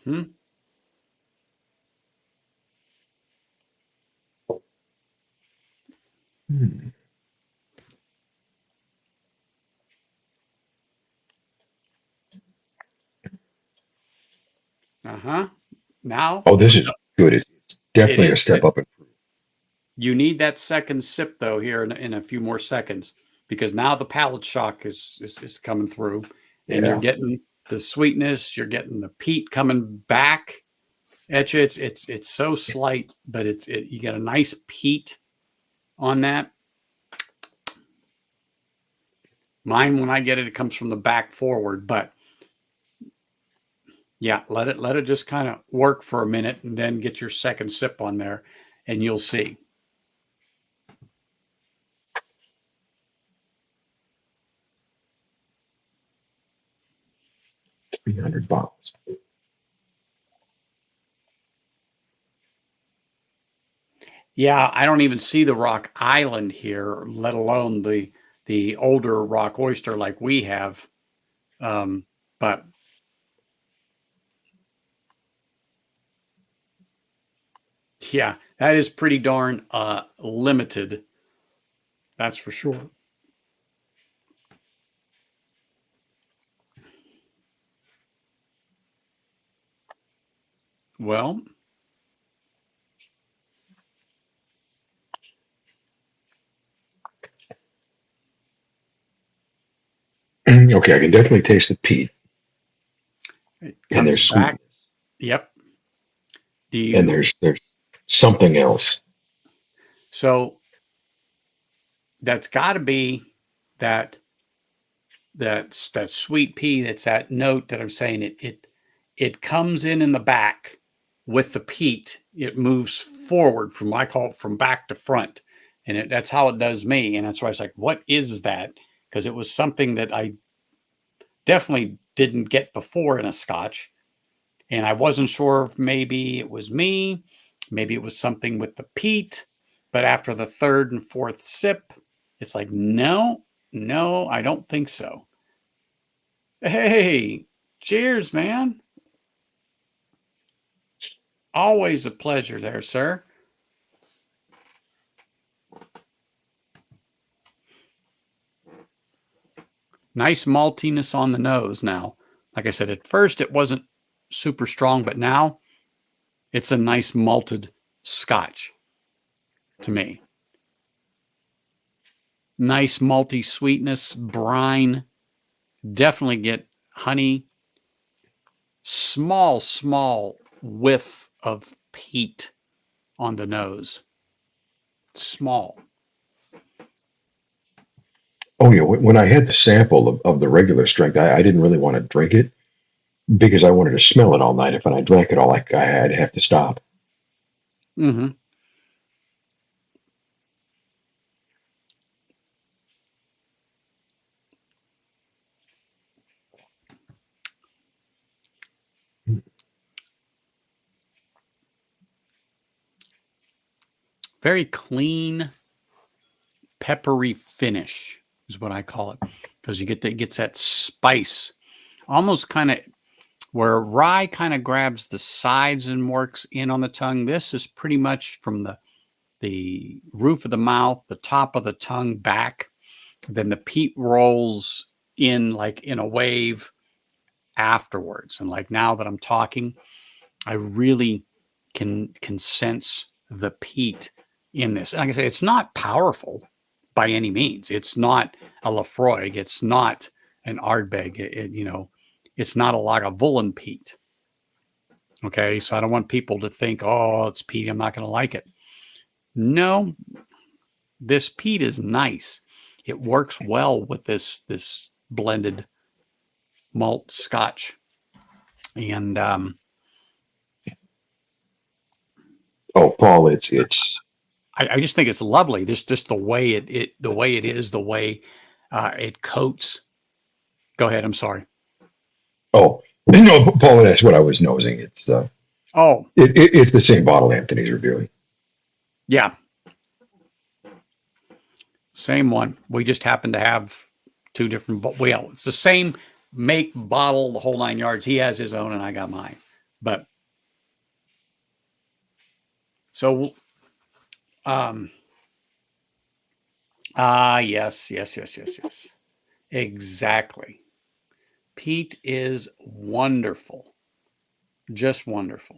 mhm. Hmm. Now Oh, this is good. It's it definitely a is step good. up. You need that second sip though here in a few more seconds because now the palate shock is coming through, and you're Yeah. getting the sweetness. You're getting the peat coming back at you. It's so slight, but you get a nice peat on that. Mine, when I get it, it comes from the back forward, but yeah, let it just kind of work for a minute and then get your second sip on there and you'll see. 300 bottles. Yeah, I don't even see the Rock Island here, let alone the older Rock Oyster like we have. But yeah, that is pretty darn limited. That's for sure. Well, Okay, I can definitely taste the peat, it and comes there's back. sweetness, Yep. Do and you? there's something else. So that's got to be that that sweet pea. That's that note that I'm saying. It comes in the back with the peat. It moves forward from I call it from back to front, and that's how it does me. And that's why I was like, what is that? Because it was something that I definitely didn't get before in a Scotch, and I wasn't sure if maybe it was me, maybe it was something with the peat. But after the third and fourth sip, it's like, no, no, I don't think so. Hey, cheers, man. Always a pleasure there, sir. Nice maltiness on the nose now. Like I said, at first it wasn't super strong, but now it's a nice malted scotch to me. Nice malty sweetness, brine. Definitely get honey. Small whiff of peat on the nose. Small. Oh yeah, when I had the sample of the regular strength, I didn't really want to drink it because I wanted to smell it all night. If I drank it all, I'd have to stop. Mm-hmm. Very clean, peppery finish is what I call it because you get that gets that spice, almost kind of where rye kind of grabs the sides and works in on the tongue. This is pretty much from the roof of the mouth, the top of the tongue back. Then the peat rolls in like in a wave afterwards. And like now that I'm talking, I really can sense the peat in this. Like I say, it's not powerful by any means. It's not a Lafroig. It's not an Ardbeg. It's not a Lagavulin peat. Okay, so I don't want people to think, oh, it's peat, I'm not going to like it. No, this peat is nice. It works well with this blended malt Scotch, and Paul, it's I just think it's lovely. This just the way it is, the way it coats. Go ahead. I'm sorry. oh no, Paul, that's what I was nosing. It's it's the same bottle Anthony's reviewing. Yeah, same one. We just happen to have two different. Well, it's the same make, bottle, the whole 9 yards. He has his own, and I got mine. But so, yes, exactly. Peat is wonderful, just wonderful.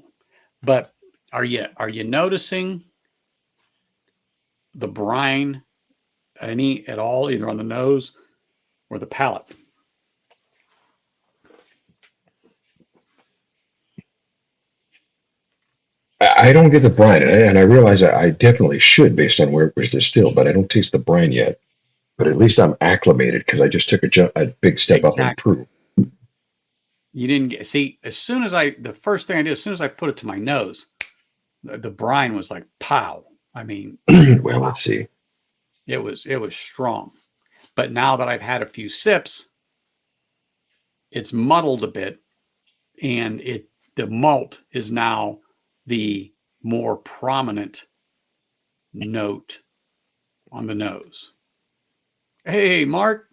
But are you noticing the brine any at all, either on the nose or the palate? I don't get the brine, and I realize I definitely should based on where it was distilled, but I don't taste the brine yet. But at least I'm acclimated because I just took a big step up in proof. You didn't see, as soon as the first thing I did, as soon as I put it to my nose, the brine was like pow. I mean, well, let's see. It was strong. But now that I've had a few sips, it's muddled a bit, and the malt is now the more prominent note on the nose. Hey, Mark.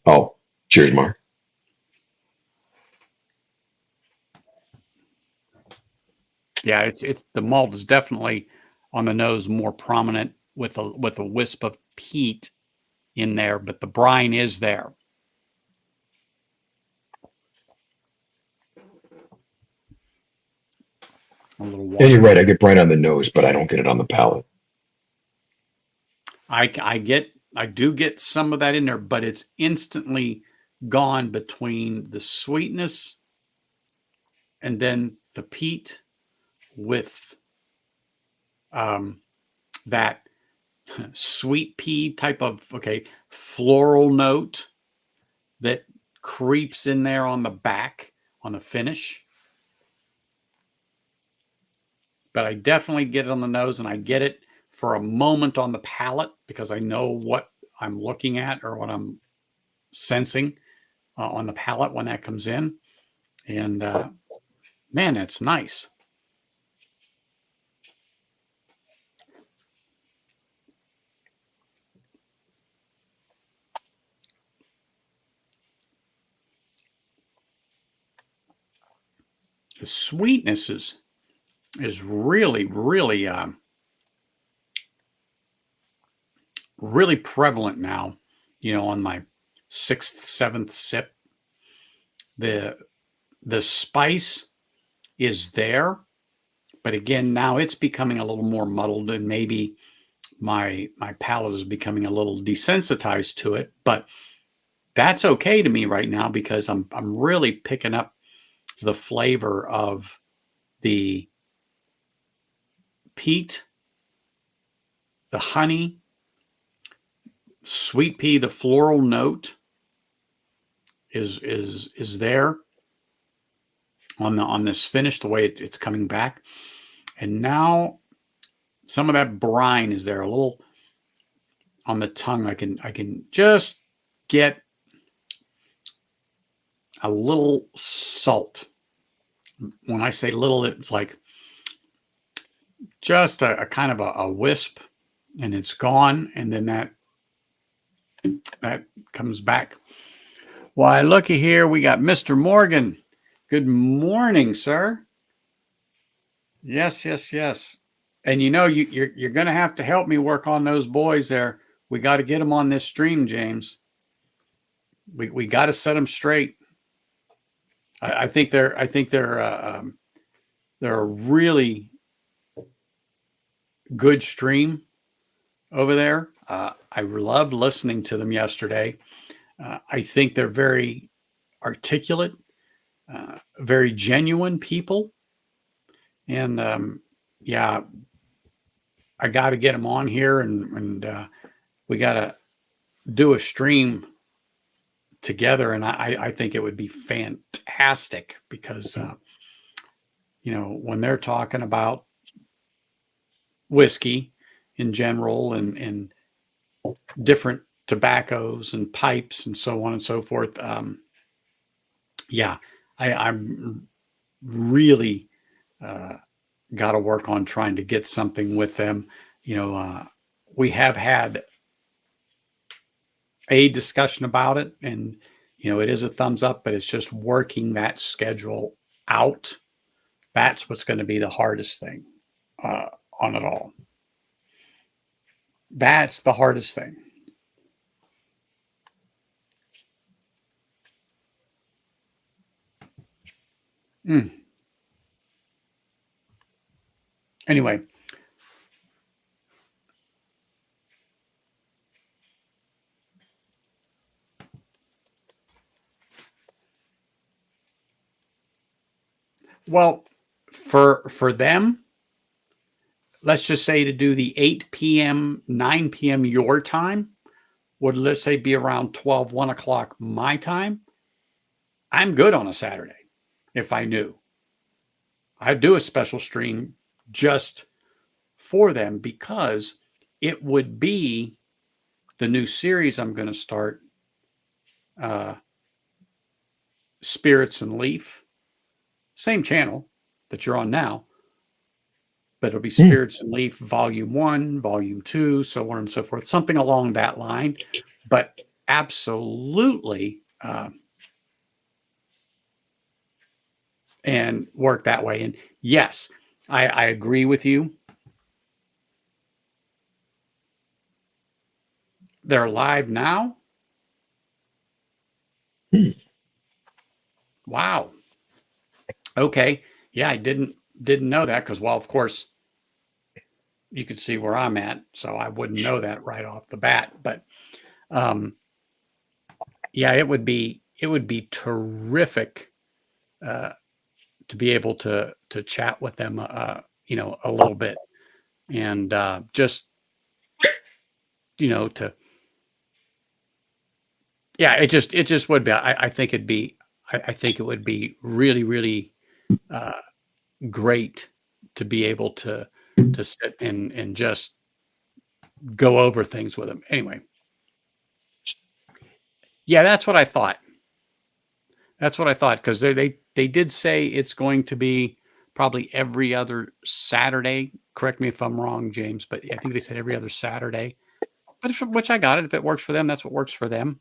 Oh, cheers, Mark. Yeah, it's the malt is definitely on the nose more prominent with a wisp of peat in there, but the brine is there. A little water. Yeah, you're right. I get brine on the nose, but I don't get it on the palate. I do get some of that in there, but it's instantly gone between the sweetness and then the peat with that sweet pea type of floral note that creeps in there on the back on the finish. But I definitely get it on the nose, and I get it for a moment on the palate because I know what I'm looking at or what I'm sensing on the palate when that comes in. And man, that's nice. The sweetness is really, really, really prevalent now. On my 6th, 7th sip, the spice is there, but again, now it's becoming a little more muddled, and maybe my palate is becoming a little desensitized to it. But that's okay to me right now because I'm really picking up the flavor of the peat, the honey, sweet pea, the floral note is there on this finish, the way it's coming back. And now some of that brine is there, a little on the tongue. I can just get a little salt. When I say little, it's like just a kind of a wisp, and it's gone, and then that comes back. Why, looky here, we got Mr. Morgan. Good morning, sir. Yes, yes, yes. And you're going to have to help me work on those boys there. We got to get them on this stream, James. We got to set them straight. I think they're a really good stream over there. I loved listening to them yesterday. I think they're very articulate, very genuine people, and yeah, I got to get them on here, and we got to do a stream together, and I think it would be fantastic because when they're talking about whiskey in general and different tobaccos and pipes and so on and so forth. Yeah, I'm really got to work on trying to get something with them. We have had a discussion about it, and it is a thumbs up, but it's just working that schedule out. That's what's going to be the hardest thing on it all. That's the hardest thing. Anyway. Well, for them, let's just say to do the 8 p.m., 9 p.m. your time, would let's say be around 12, 1 o'clock my time. I'm good on a Saturday if I knew. I'd do a special stream just for them because it would be the new series I'm going to start, Spirits and Leaf. Same channel that you're on now, but it'll be Spirits and Leaf Volume 1, Volume 2, so on and so forth, something along that line. But absolutely, and work that way. And yes, I agree with you. They're live now. Wow. Okay. Yeah, I didn't know that because, well, of course, you could see where I'm at, so I wouldn't know that right off the bat. But yeah, it would be terrific to be able to chat with them, a little bit, and just to yeah, it just would be. I think it'd be. I think it would be really, really great to be able to sit and just go over things with them. Anyway, yeah, that's what I thought. That's what I thought because they did say it's going to be probably every other Saturday. Correct me if I'm wrong, James, but I think they said every other Saturday. But which I got it. If it works for them, that's what works for them.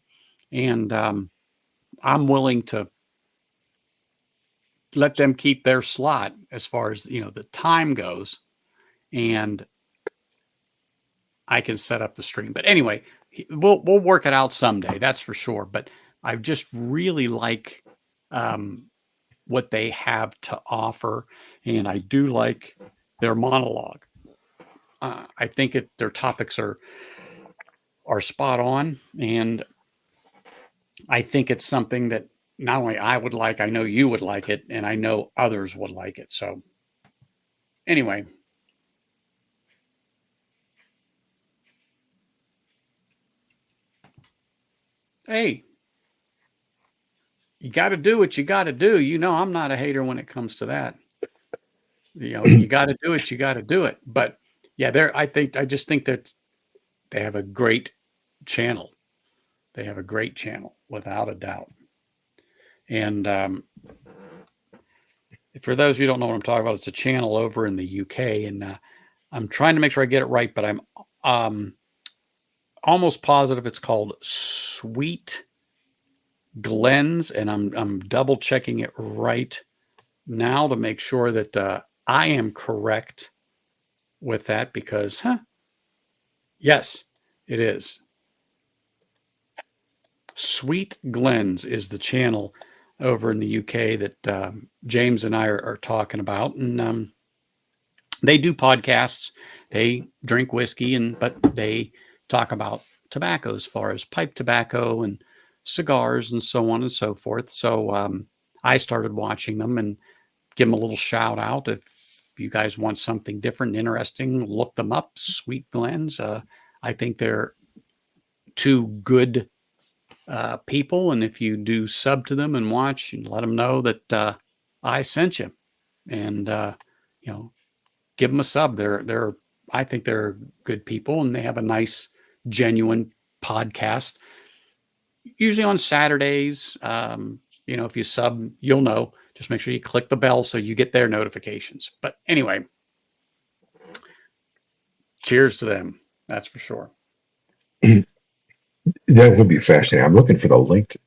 And I'm willing to let them keep their slot as far as the time goes, and I can set up the stream. But anyway, we'll work it out someday. That's for sure. But I just really like what they have to offer, and I do like their monologue. I think their topics are spot on, and I think it's something that not only I would like, I know you would like it, and I know others would like it. So anyway. Hey, you got to do what you got to do. I'm not a hater when it comes to that. You got to do it. You got to do it. But yeah, I just think that they have a great channel. They have a great channel without a doubt. And for those who don't know what I'm talking about, it's a channel over in the UK, and I'm trying to make sure I get it right, but I'm almost positive it's called Sweet Glens, and I'm double checking it right now to make sure that I am correct with that because, yes, it is. Sweet Glens is the channel over in the UK that James and I are talking about. And they do podcasts. They drink whiskey, but they talk about tobacco as far as pipe tobacco and cigars and so on and so forth. So I started watching them and give them a little shout out. If you guys want something different and interesting, look them up. Sweet Glens. I think they're two good people. And if you do sub to them and watch and let them know that I sent you and, give them a sub. I think they're good people and they have a nice, genuine podcast, usually on Saturdays. If you sub, you'll know. Just make sure you click the bell so you get their notifications. But anyway, cheers to them. That's for sure. That would be fascinating. I'm looking for the link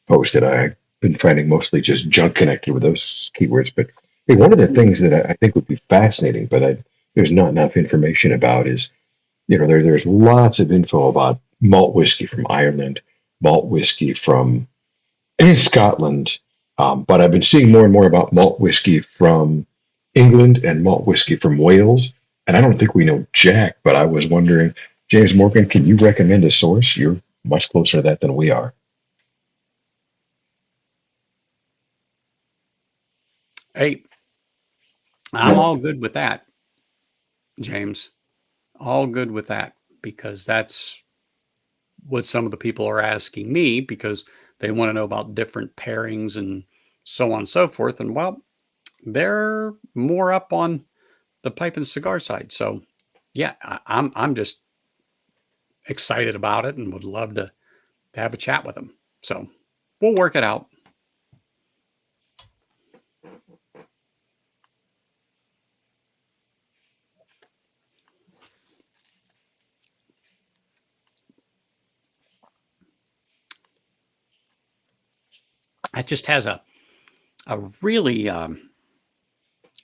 post that I've been finding mostly just junk connected with those keywords. But hey, one of the things that I think would be fascinating, but there's not enough information about is, there's lots of info about malt whiskey from Ireland, malt whiskey from Scotland. But I've been seeing more and more about malt whiskey from England and malt whiskey from Wales. And I don't think we know Jack, but I was wondering, James Morgan, can you recommend a source? You're much closer to that than we are. Hey, I'm all good with that, James. All good with that because that's what some of the people are asking me because they want to know about different pairings and so on and so forth. And well, they're more up on the pipe and cigar side. So yeah, I'm just excited about it and would love to have a chat with them. So we'll work it out. It just has a really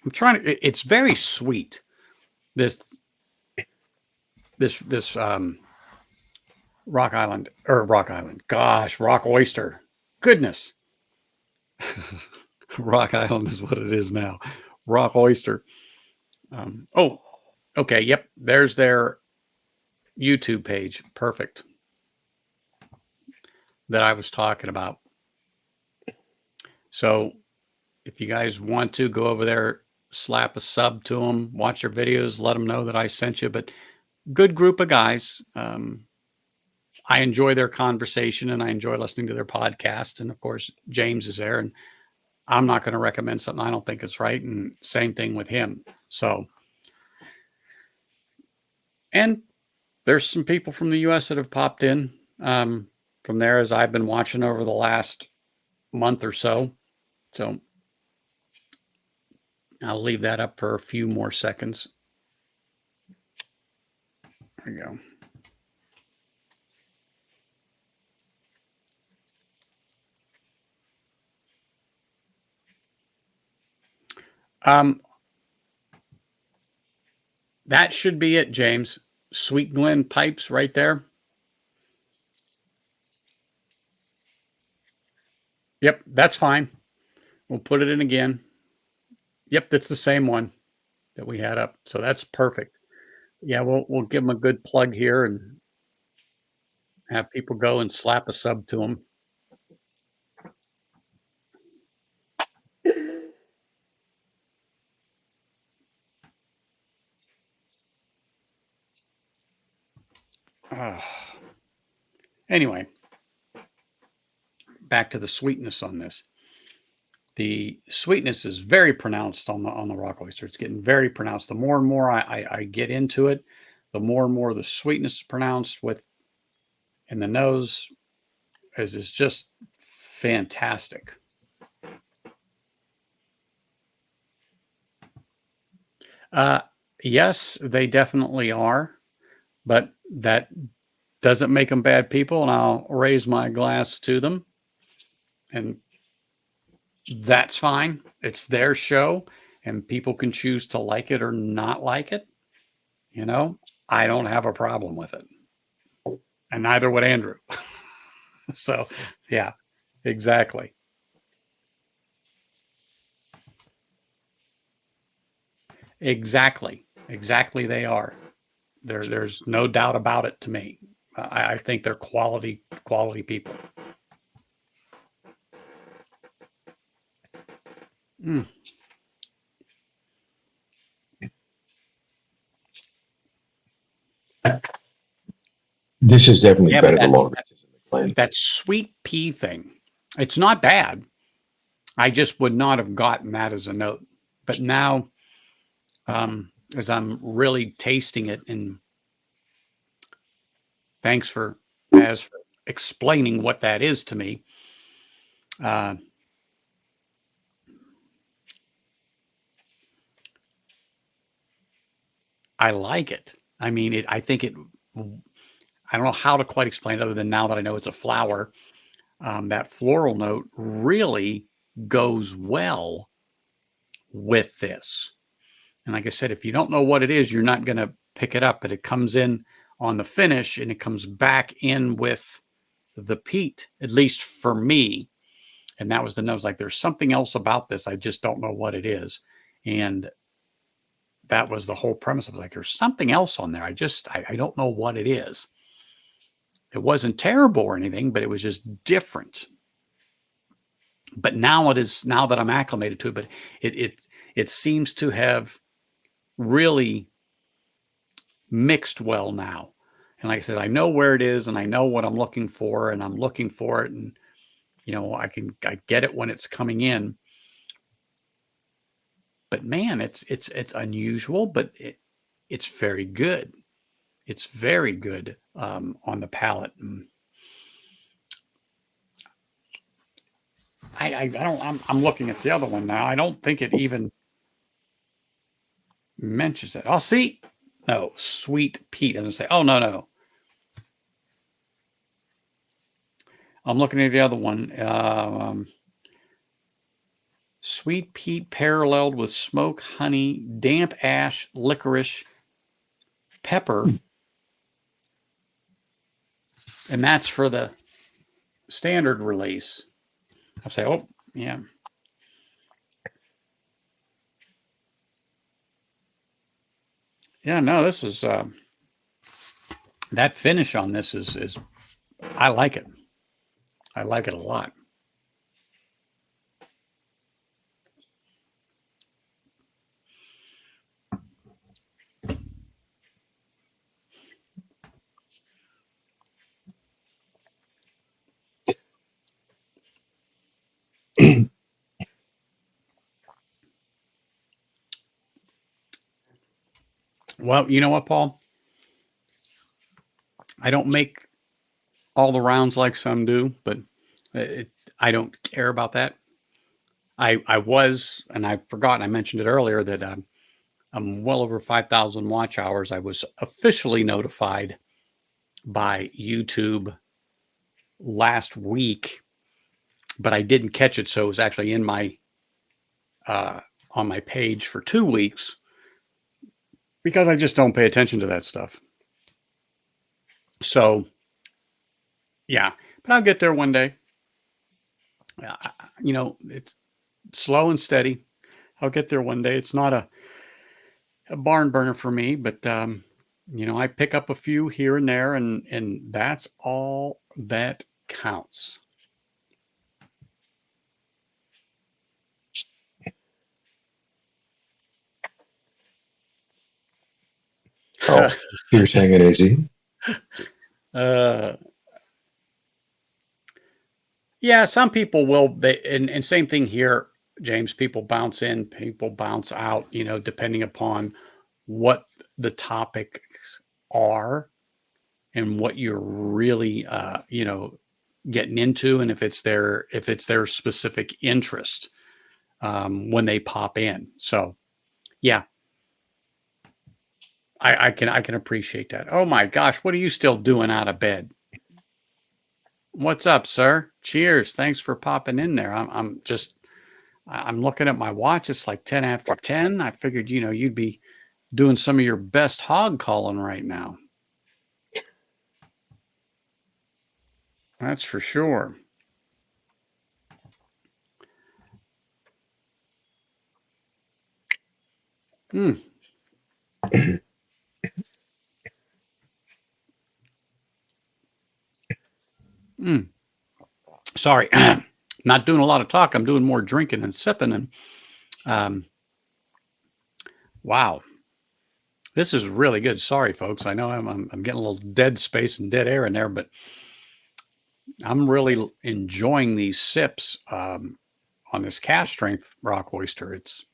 it's very sweet. This Rock Island. Gosh, Rock Oyster. Goodness. Rock Island is what it is now. Rock Oyster. Okay. Yep. There's their YouTube page. Perfect. That I was talking about. So if you guys want to go over there, slap a sub to them, watch their videos, let them know that I sent you. But good group of guys. I enjoy their conversation and I enjoy listening to their podcast. And of course, James is there and I'm not going to recommend something I don't think is right. And same thing with him. So, and there's some people from the US that have popped in from there as I've been watching over the last month or so. So I'll leave that up for a few more seconds. There we go. That should be it, James. Sweet Glen pipes right there. Yep, that's fine. We'll put it in again. Yep, that's the same one that we had up. So that's perfect. Yeah, we'll give them a good plug here and have people go and slap a sub to them. Anyway, back to the sweetness on this. The sweetness is very pronounced on the Rock Oyster. It's getting very pronounced. The more and more I get into it, the more and more the sweetness is pronounced in the nose is just fantastic. Yes, they definitely are, but that doesn't make them bad people, and I'll raise my glass to them. And that's fine. It's their show, and people can choose to like it or not like it, I don't have a problem with it. And neither would Andrew. So, yeah, exactly. Exactly. Exactly they are. There's no doubt about it to me. I think they're quality people. Mm. This is definitely Yeah, but better the longer it's in the blend. that sweet pea thing, it's not bad. I just would not have gotten that as a note. But now, as I'm really tasting it, and thanks for explaining what that is to me. I like it. I mean, I think it. I don't know how to quite explain it other than now that I know it's a flower. That floral note really goes well with this. And like I said, if you don't know what it is, you're not going to pick it up, but it comes in on the finish and it comes back in with the peat, at least for me. And that was the note. I was like, there's something else about this. I just don't know what it is. And that was the whole premise of like, there's something else on there. I don't know what it is. It wasn't terrible or anything, but it was just different. But now that I'm acclimated to it, but it seems to have really mixed well now. And like I said, I know where it is and I know what I'm looking for, and I'm looking for it, and I get it when it's coming in. But man, it's unusual, but it's very good. It's very good on the palate. And I don't. I'm looking at the other one now. I don't think it even mentions it. I'll see. No, sweet peat doesn't say. Oh no. I'm looking at the other one. Sweet peat paralleled with smoke, honey, damp ash, licorice, pepper. And that's for the standard release. I'll say, oh, yeah. Yeah, no, this is, that finish on this is, I like it. I like it a lot. Well, you know what, Paul? I don't make all the rounds like some do, but I don't care about that. I was, and I forgot, I mentioned it earlier that I'm well over 5,000 watch hours. I was officially notified by YouTube last week, but I didn't catch it. So it was actually in my on my page for 2 weeks because I just don't pay attention to that stuff. So yeah, but I'll get there one day. It's slow and steady. I'll get there one day. It's not a barn burner for me, but I pick up a few here and there, and that's all that counts. Oh, Peter's hanging easy. Yeah, some people will. And same thing here, James. People bounce in, people bounce out. Depending upon what the topics are and what you're really, getting into, and if it's their specific interest when they pop in. So, yeah, I can appreciate that. Oh my gosh, what are you still doing out of bed? What's up, sir? Cheers. Thanks for popping in there. I'm just I'm looking at my watch. It's like 10 after 10. I figured, you'd be doing some of your best hog calling right now. That's for sure. Mm. Mm. Sorry, not doing a lot of talk. I'm doing more drinking and sipping. And wow, this is really good. Sorry, folks. I know I'm getting a little dead space and dead air in there, but I'm really enjoying these sips on this cask strength Rock Oyster. It's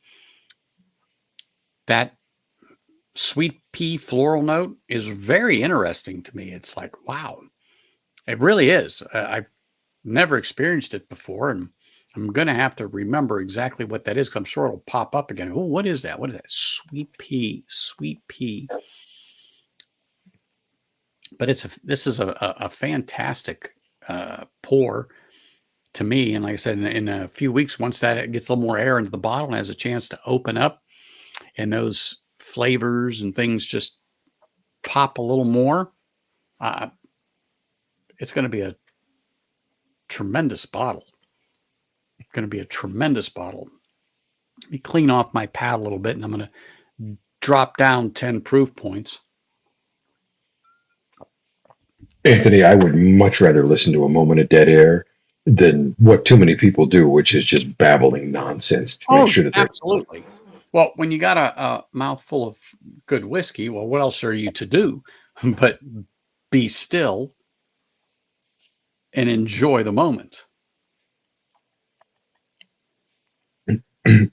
that sweet pea floral note is very interesting to me. It's like, wow, it really is. I've never experienced it before, and I'm going to have to remember exactly what that is because I'm sure it'll pop up again. Oh, what is that? What is that? Sweet pea, sweet pea. But this is a fantastic pour to me. And like I said, in a few weeks, once that gets a little more air into the bottle and has a chance to open up, and those flavors and things just pop a little more, it's going to be a tremendous bottle. It's going to be a tremendous bottle. Let me clean off my pad a little bit, and I'm going to drop down 10 proof points. Anthony, I would much rather listen to a moment of dead air than what too many people do, which is just babbling nonsense to make sure that they're absolutely. Well, when you got a mouthful of good whiskey, well, what else are you to do but be still and enjoy the moment? And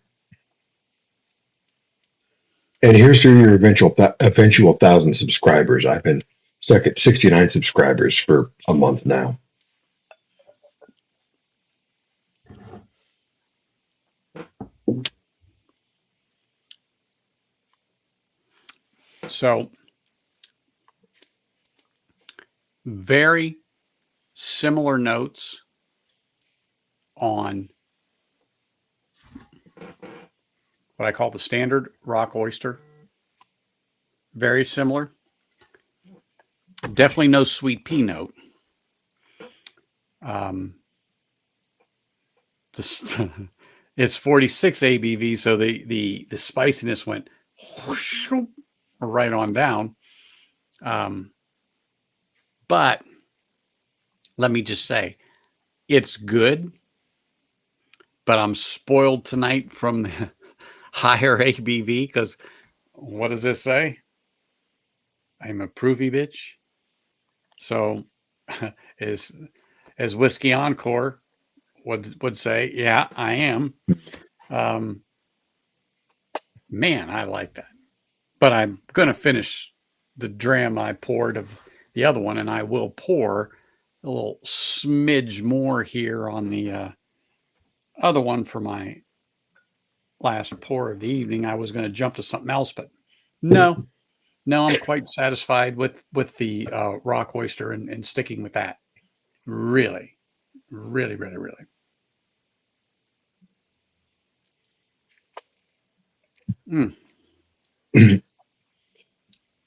here's to your eventual 1,000 subscribers. I've been stuck at 69 subscribers for a month now. So, very similar notes on what I call the standard Rock Oyster. Very similar. Definitely no sweet pea note. It's 46 ABV, so the spiciness went whoosh, right on down. But let me just say, it's good, but I'm spoiled tonight from the higher ABV because what does this say? I'm a proofy bitch. So as Whiskey Encore would say, yeah, I am. Man, I like that. But I'm going to finish the dram I poured of the other one, and I will pour a little smidge more here on the other one for my last pour of the evening. I was going to jump to something else, but no, I'm quite satisfied with the Rock Oyster and sticking with that. Really, really, really, really.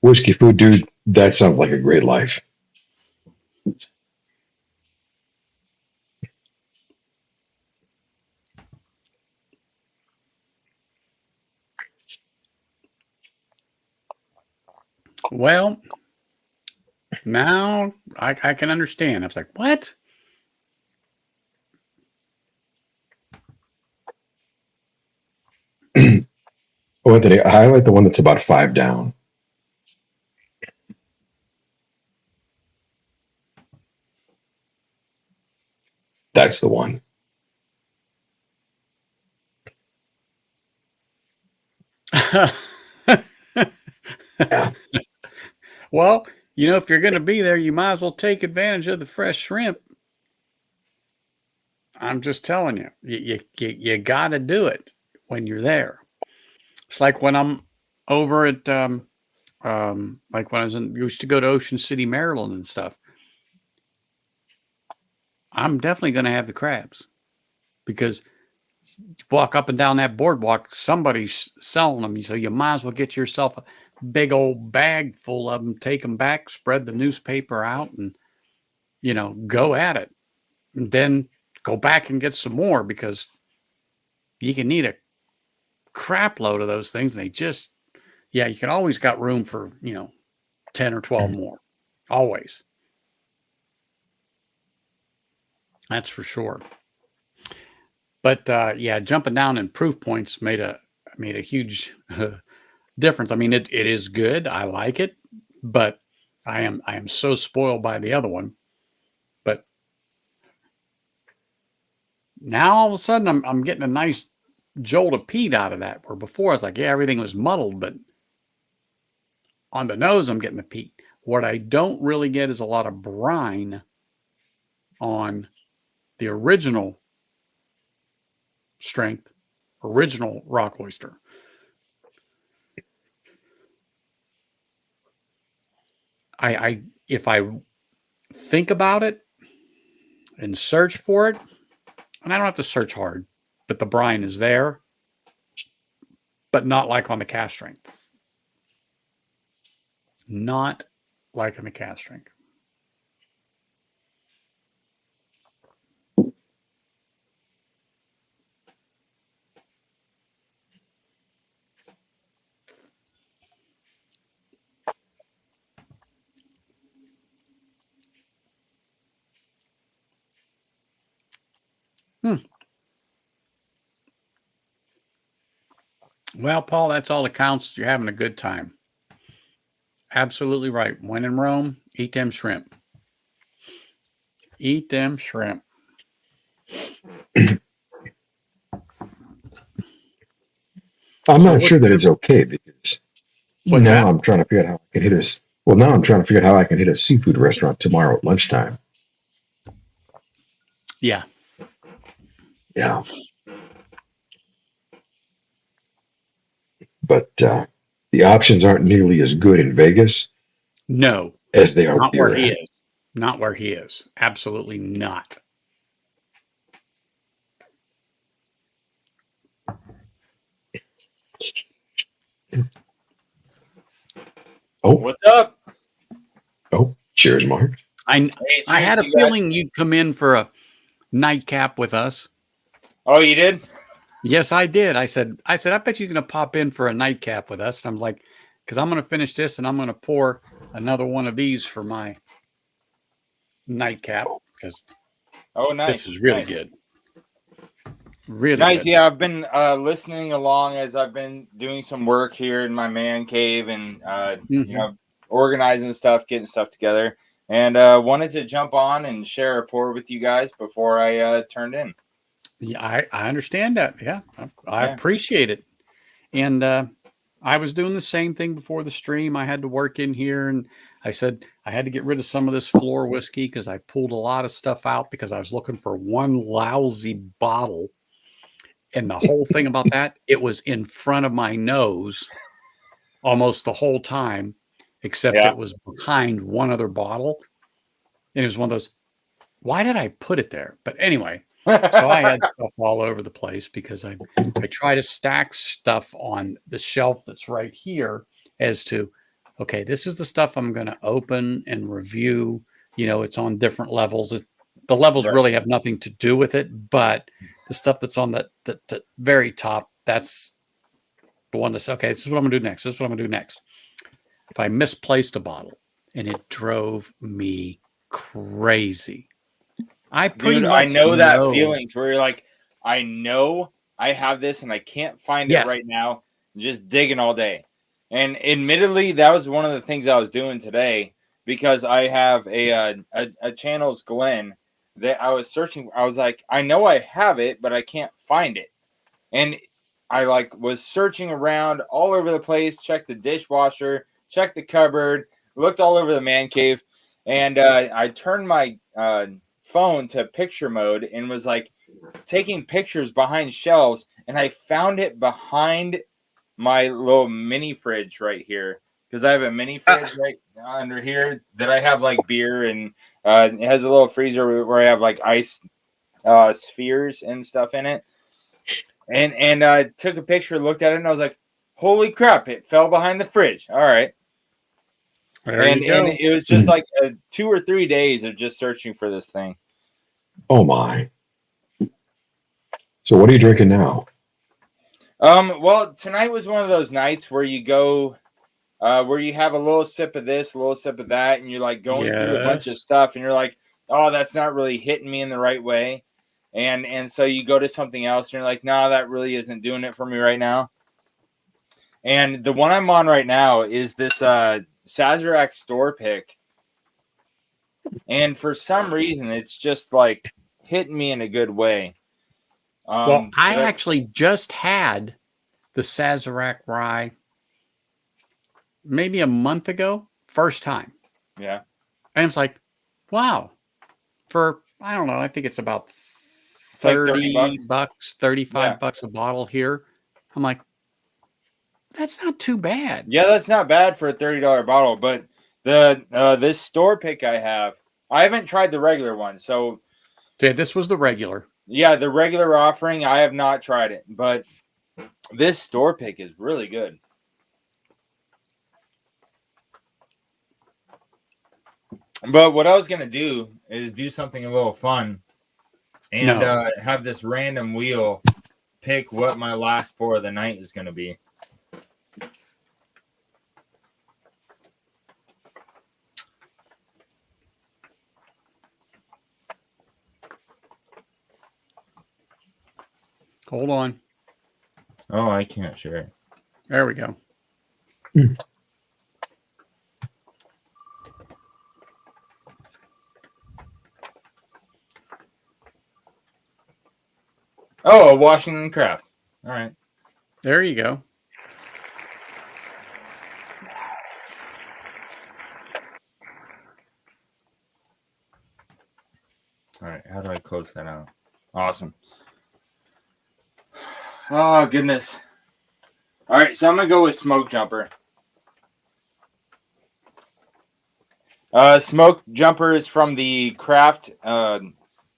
Whiskey food, dude, that sounds like a great life. Well, now I can understand. I was like, what? Oh, Anthony, I highlight the one that's about 5 down. That's the one. Yeah. Well, if you're going to be there, you might as well take advantage of the fresh shrimp. I'm just telling you, you got to do it when you're there. It's like when I'm over at, like when I used to go to Ocean City, Maryland and stuff. I'm definitely going to have the crabs because walk up and down that boardwalk, somebody's selling them. So you might as well get yourself a big old bag full of them, take them back, spread the newspaper out, and, go at it. And then go back and get some more, because you can need a crap load of those things. And you can always got room for, 10 or 12 more. Always. That's for sure. But jumping down in proof points made a huge difference. I mean, it is good. I like it, but I am so spoiled by the other one. But now all of a sudden I'm getting a nice jolt of peat out of that. Where before I was like, yeah, everything was muddled, but on the nose I'm getting the peat. What I don't really get is a lot of brine on the original strength, original Rock Oyster. If I think about it and search for it, and I don't have to search hard, but the brine is there, but not like on the cask strength. Not like on the cask strength. Well, Paul, that's all that counts. You're having a good time. Absolutely right. When in Rome, eat them shrimp. Eat them shrimp. I'm not sure that it's okay, because What's now that? I'm trying to figure out how I can hit a. Well, now I'm trying to figure out how I can hit a seafood restaurant tomorrow at lunchtime. Yeah. Yeah. But the options aren't nearly as good in Vegas No, as they are not where here. he is. Not where he is. Absolutely not. Oh, What's up? oh, cheers, Mark. I Hey, had a cheers, you guys. feeling you'd come in for a nightcap with us. Oh, you did? Yes, I did. I said, I bet you're going to pop in for a nightcap with us. And I'm like, because I'm going to finish this and I'm going to pour another one of these for my nightcap, because Oh, nice. this is really nice. good. Really Nice. good. Yeah, I've been listening along as I've been doing some work here in my man cave and organizing stuff, getting stuff together, and wanted to jump on and share a pour with you guys before I turned in. Yeah, I understand that. Yeah, I appreciate it. And I was doing the same thing before the stream. I had to work in here, and I said I had to get rid of some of this floor whiskey because I pulled a lot of stuff out because I was looking for one lousy bottle. And the whole thing about that, it was in front of my nose almost the whole time, except it was behind one other bottle. And it was one of those, why did I put it there? But anyway, so I had stuff all over the place because I try to stack stuff on the shelf that's right here as to, okay, this is the stuff I'm going to open and review. It's on different levels. The levels really have nothing to do with it, but the stuff that's on the very top, that's the one that's, okay, this is what I'm going to do next. This is what I'm going to do next. If I misplaced a bottle, and it drove me crazy. I know that feeling where you're like, I know I have this and I can't find it right now. Just digging all day. And admittedly, that was one of the things I was doing today, because I have a Channels Glen that I was searching. I was like, I know I have it, but I can't find it. And I was searching around all over the place, checked the dishwasher, checked the cupboard, looked all over the man cave, and I turned my phone to picture mode and was taking pictures behind shelves, and I found it behind my little mini fridge right here, because I have a mini fridge right under here that I have beer, and it has a little freezer where I have ice spheres and stuff in it. And I took a picture, looked at it, and I was like, "Holy crap! It fell behind the fridge." All right, and it was just like 2 or 3 days of just searching for this thing. Oh my! So what are you drinking now? Well, tonight was one of those nights where you go, where you have a little sip of this, a little sip of that, and you're like going through a bunch of stuff, and you're like, "Oh, that's not really hitting me in the right way," and so you go to something else, and you're like, "No, that really isn't doing it for me right now." And the one I'm on right now is this Sazerac store pick, and for some reason, it's just like hitting me in a good way. Well, I actually just had the Sazerac rye maybe a month ago, first time. Yeah. And it's like, wow, for, I don't know, I think it's about 30 bucks, 35 bucks a bottle here. I'm like, that's not too bad. Yeah, that's not bad for a $30 bottle, but this store pick I haven't tried the regular one. So yeah, this was the regular. Yeah, the regular offering, I have not tried it, but this store pick is really good. But what I was going to do is do something a little fun and have this random wheel pick what my last pour of the night is going to be. Hold on. Oh, I can't share it. There we go. Oh, a Washington Craft. All right. There you go. All right. How do I close that out? Awesome. Oh, goodness. All right. So I'm going to go with Smoke Jumper. Smoke Jumper is from the Craft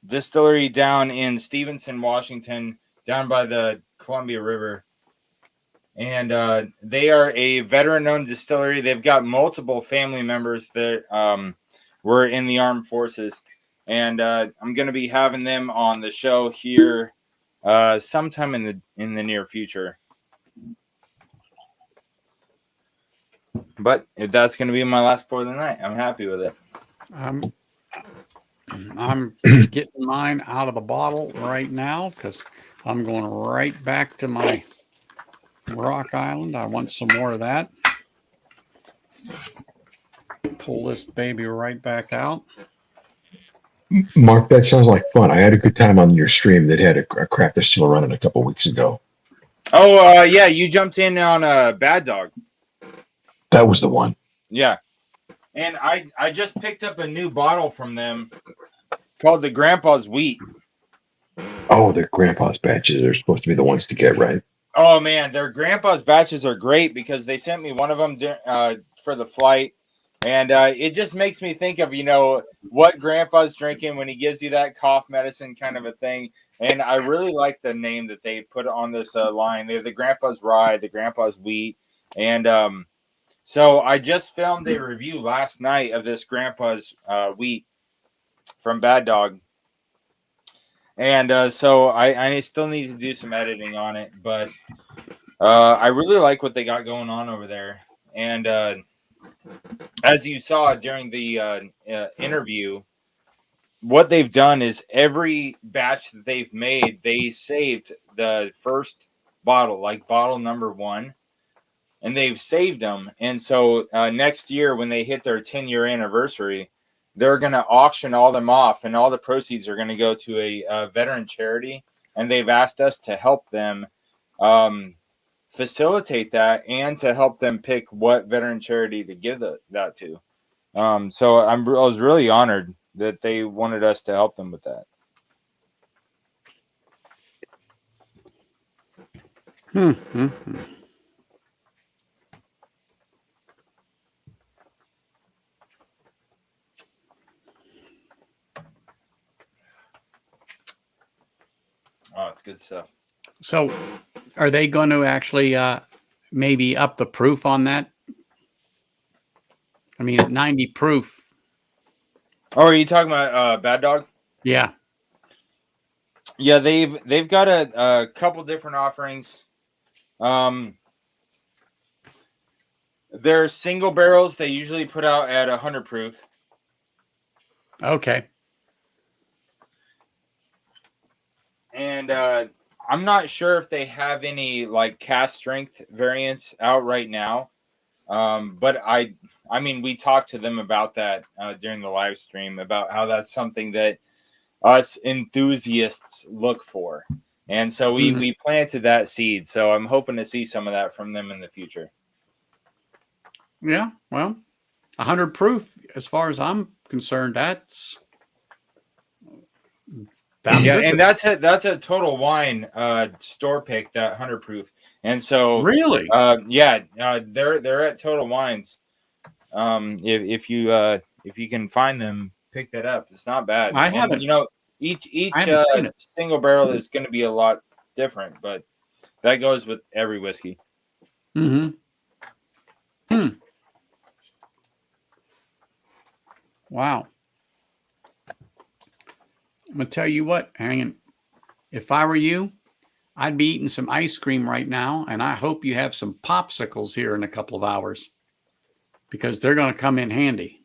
distillery down in Stevenson, Washington, down by the Columbia River. And they are a veteran-owned distillery. They've got multiple family members that were in the armed forces. And I'm going to be having them on the show here sometime in the near future. But if that's going to be my last pour of the night, I'm happy with it. I'm getting mine out of the bottle right now because I'm going right back to my Rock Island. I want some more of that. Pull this baby right back out. Mark, that sounds like fun. I had a good time on your stream that had a craft distiller running a couple weeks ago. Oh, yeah, you jumped in on Bad Dog. That was the one. Yeah. And I just picked up a new bottle from them called the Grandpa's Wheat. Oh, their Grandpa's batches are supposed to be the ones to get, right? Oh, man, their Grandpa's batches are great because they sent me one of them for the flight. And it just makes me think of, what Grandpa's drinking when he gives you that cough medicine kind of a thing. And I really like the name that they put on this line. They have the Grandpa's Rye, the Grandpa's Wheat. And so I just filmed a review last night of this Grandpa's Wheat from Bad Dog. And so I still need to do some editing on it. But I really like what they got going on over there. And as you saw during the interview, what they've done is every batch that they've made, they saved the first bottle, like bottle number 1, and they've saved them. And so next year, when they hit their 10-year anniversary, they're going to auction all them off, and all the proceeds are going to go to a veteran charity. And they've asked us to help them facilitate that and to help them pick what veteran charity to give that to. So I was really honored that they wanted us to help them with that. Oh, it's good stuff. So, are they going to actually maybe up the proof on that? I mean, at 90 proof. Oh, are you talking about Bad Dog? Yeah. Yeah, they've got a couple different offerings. They're single barrels. They usually put out at 100 proof. Okay. And I'm not sure if they have any like cask strength variants out right now. But I mean, we talked to them about that during the live stream about how that's something that us enthusiasts look for. And so we planted that seed. So I'm hoping to see some of that from them in the future. Yeah. Well, 100 proof, as far as I'm concerned, that's yeah, and that's a Total Wine store pick, that 100 proof. And so really, they're at Total Wines. If you can find them, pick that up. It's not bad. I haven't. You know, each single barrel is going to be a lot different, but that goes with every whiskey. Wow. I'm gonna tell you what, hanging. If I were you, I'd be eating some ice cream right now, and I hope you have some popsicles here in a couple of hours, because they're going to come in handy.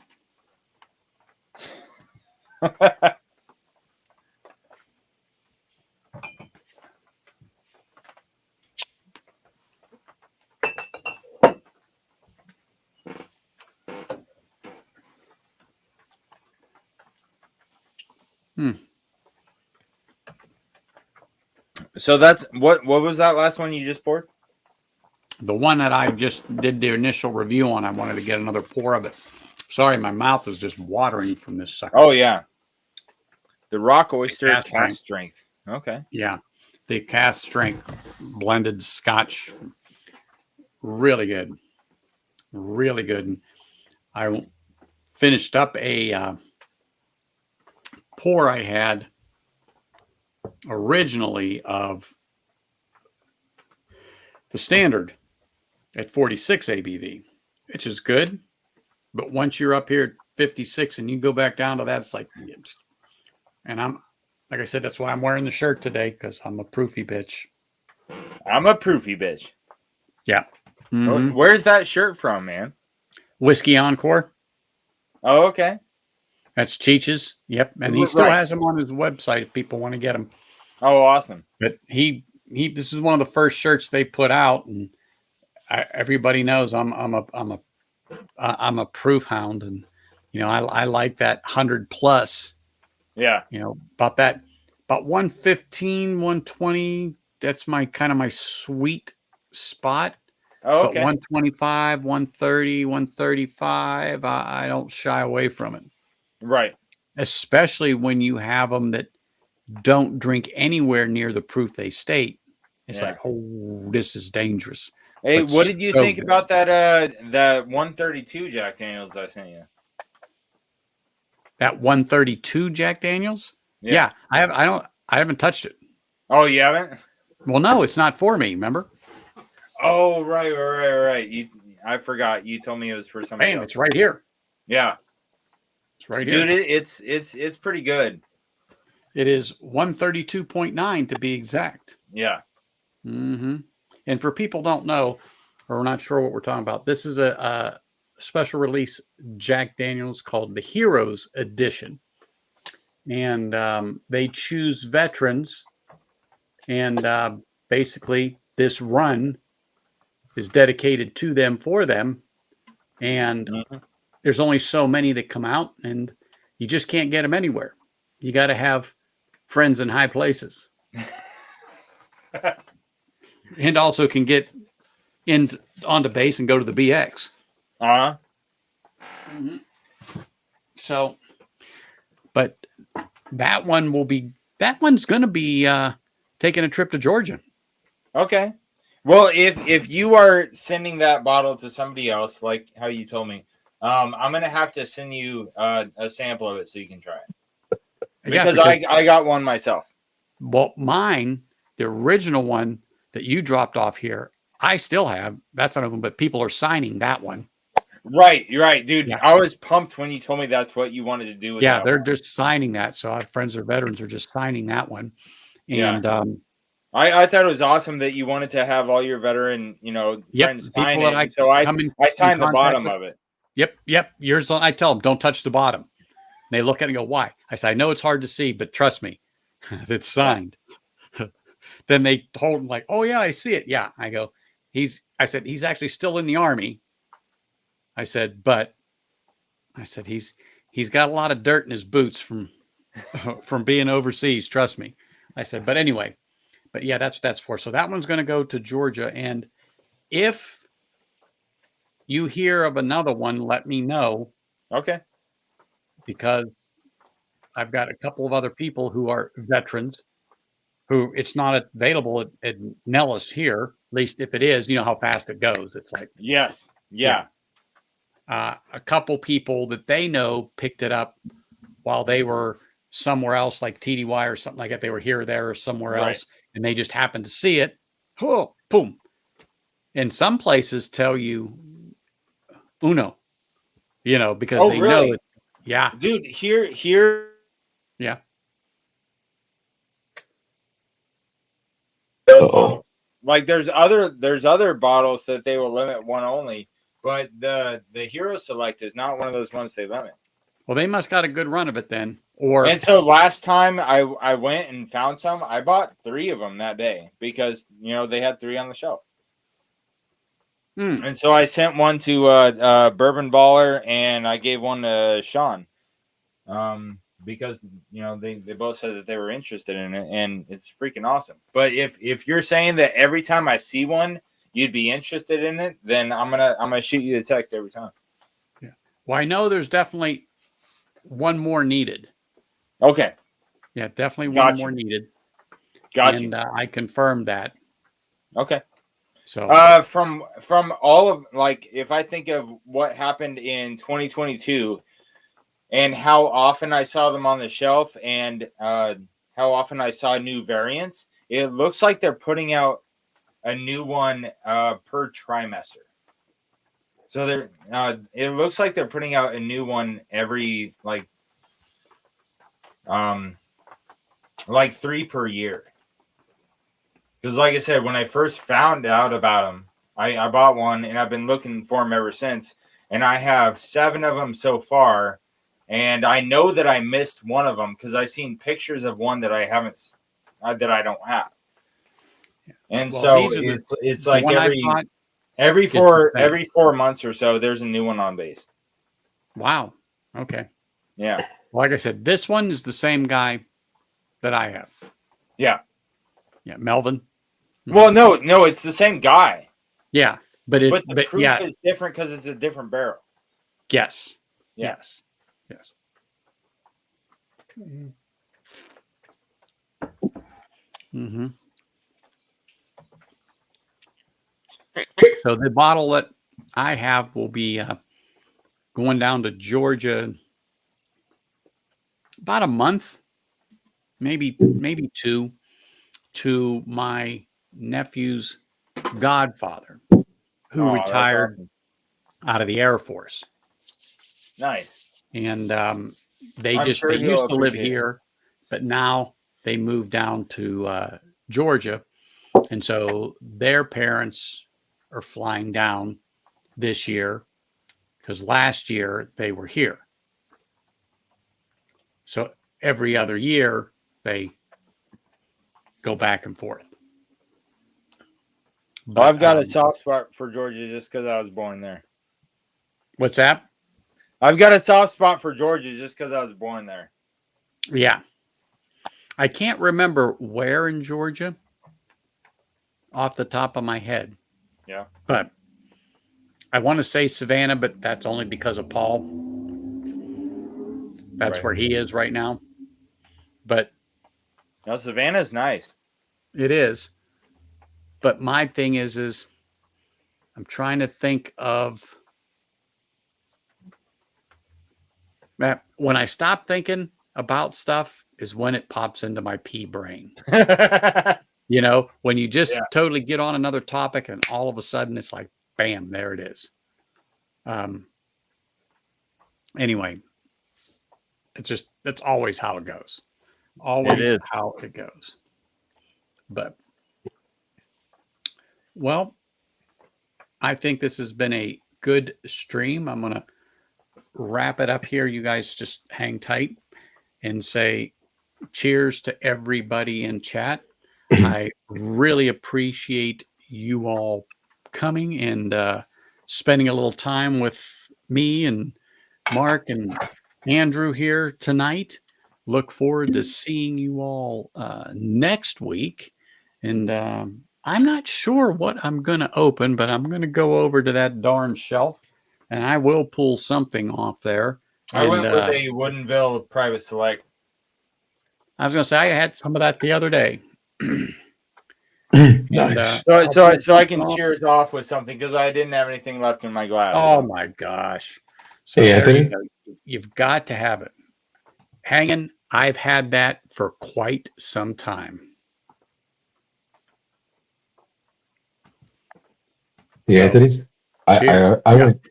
So that's what was that last one you just poured? The one that I just did the initial review on, I wanted to get another pour of it. Sorry, my mouth is just watering from this sucker. Oh, yeah. The Rock Oyster cask strength. Okay. Yeah. The cask strength blended Scotch. Really good. Really good. And I finished up a pour I had originally of the standard at 46 ABV, which is good. But once you're up here at 56 and you go back down to that, it's like, and I'm, like I said, that's why I'm wearing the shirt today, because I'm a proofy bitch. I'm a proofy bitch. Yeah. Where's that shirt from, man? Whiskey Encore. Oh, okay. That's Cheech's. Yep. And he still has them on his website if people want to get them. Oh, awesome. But this is one of the first shirts they put out, and everybody knows I'm a proof hound, and you know I like that 100 plus. Yeah. You know, about 115, 120. That's my kind of my sweet spot. Oh, okay. But 125, 130, 135, I don't shy away from it. Right. Especially when you have them that don't drink anywhere near the proof they state. It's like, oh, this is dangerous. Hey, what did you think about that 132 Jack Daniels I sent you? That 132 Jack Daniels? Yeah. I haven't touched it. Oh, you haven't? Well, no, it's not for me, remember? Oh, right. I forgot. You told me it was for somebody else. It's right here. Yeah. It's right here. Dude, it's pretty good. It is 132.9 to be exact. Yeah. And for people don't know, or not sure what we're talking about, this is a special release Jack Daniels called the Heroes Edition. And they choose veterans. And basically, this run is dedicated to them, for them. And there's only so many that come out, and you just can't get them anywhere. You got to have friends in high places. And also can get onto base and go to the BX. So, but that one's going to be taking a trip to Georgia. Okay. Well, if you are sending that bottle to somebody else, like how you told me, I'm going to have to send you a sample of it so you can try it. Because I got one myself. Well, mine the original one that you dropped off here, I still have. That's not open, but people are signing that one. Right, you're right, dude. Yeah. I was pumped when you told me that's what you wanted to do with that. They're just signing that. So our friends or veterans are just signing that one. And I thought it was awesome that you wanted to have all your veteran, friends sign it. So I signed the bottom of it. Yep. Yours, I tell them, don't touch the bottom. They look at it and go, why? I say, I know it's hard to see, but trust me, it's signed. Then they told him like, oh yeah, I see it. Yeah. I go, he's actually still in the Army. I said, he's got a lot of dirt in his boots from being overseas. Trust me. I said, but anyway, but yeah, that's for. So that one's going to go to Georgia. And if you hear of another one, let me know. Okay. Because I've got a couple of other people who are veterans who it's not available at Nellis here. At least if it is, you know how fast it goes. It's like, yes. Yeah. A couple people that they know picked it up while they were somewhere else, like TDY or something like that. They were here or there or somewhere else, and they just happened to see it. Oh, boom. And some places tell you uno, because they know it's, yeah. Dude, here. Yeah. Like there's other bottles that they will limit one only, but the Hero Select is not one of those ones they limit. Well, they must got a good run of it then. And so last time I went and found some, I bought 3 of them that day because they had 3 on the shelf. And so I sent one to Bourbon Baller and I gave one to Sean. Because they both said that they were interested in it, and it's freaking awesome. But if you're saying that every time I see one you'd be interested in it, then I'm gonna shoot you a text every time. Yeah. Well, I know there's definitely one more needed. Okay. Yeah, definitely one more needed. Gotcha. And I confirmed that. Okay. So from all of, like, if I think of what happened in 2022. And how often I saw them on the shelf and how often I saw new variants, it looks like they're putting out a new one per trimester. So it looks like they're putting out a new one every like 3 per year. Because like I said, when I first found out about them, I bought one and I've been looking for them ever since. And I have 7 of them so far. And I know that I missed one of them because I've seen pictures of one that I don't have. And so it's like every 4 months or so, there's a new one on base. Wow. Okay. Yeah. Like I said, this one is the same guy that I have. Yeah. Yeah. Melvin. Well, no, it's the same guy. Yeah. But the proof is different because it's a different barrel. Yes. Yeah. Yes. Mm-hmm. So the bottle that I have will be going down to Georgia about a month, maybe 2, to my nephew's godfather, who retired out of the Air Force. Nice. And they used to live here, but now they moved down to Georgia. And so their parents are flying down this year because last year they were here. So every other year they go back and forth. But I've got a soft spot for Georgia just because I was born there. What's that? I've got a soft spot for Georgia just because I was born there. Yeah. I can't remember where in Georgia off the top of my head. Yeah. But I want to say Savannah, but that's only because of Paul. That's where he is right now. But no, Savannah's nice. It is. But my thing is I'm trying to think of when I stop thinking about stuff is when it pops into my pea brain. You know, when you just totally get on another topic and all of a sudden it's like, bam, there it is. Anyway, that's always how it goes. Always how it goes. But, well, I think this has been a good stream. I'm going to wrap it up here. You guys just hang tight and say cheers to everybody in chat. I really appreciate you all coming and spending a little time with me and Mark and Andrew here tonight. Look forward to seeing you all next week. And I'm not sure what I'm going to open, but I'm going to go over to that darn shelf and I will pull something off there. I went with a Woodinville Private Select. I was going to say I had some of that the other day. Nice. So I can cheers off with something because I didn't have anything left in my glass. Oh my gosh! So hey, Anthony, you've got to have it. Hanging, I've had that for quite some time. Yeah, Anthony, I went.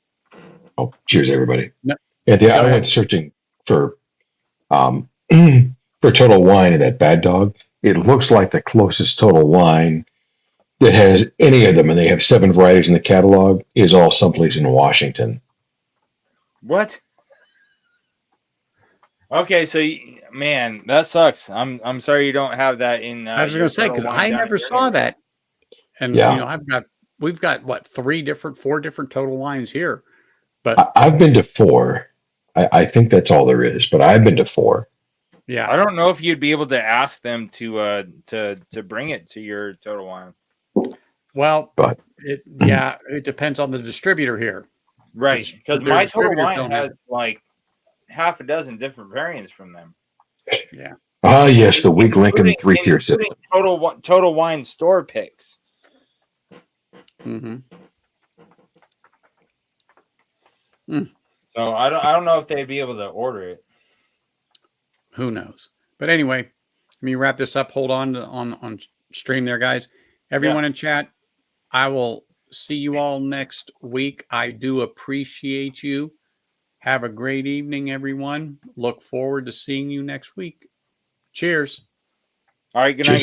Oh, cheers, everybody! No, Anthony, I went searching for for Total Wine and that Bad Dog. It looks like the closest Total Wine that has any of them, and they have 7 varieties in the catalog, is all someplace in Washington. What? Okay, so man, that sucks. I'm sorry you don't have that in. I was going to say because I never saw that, and you know we've got what 4 different Total Wines here, but I've been to 4. I think that's all there is, but I've been to 4. Yeah, I don't know if you'd be able to ask them to bring it to your Total Wine. Well, it depends on the distributor here, right? Because my Total Wine has like half a dozen different variants from them. Yeah. Ah, yes, the weak link in the 3-tier system. Total Wine store picks. Mm-hmm. So I don't know if they'd be able to order it. Who knows? But anyway, let me wrap this up. Hold on stream there, guys. Everyone in chat, I will see you all next week. I do appreciate you. Have a great evening, everyone. Look forward to seeing you next week. Cheers. All right, good night.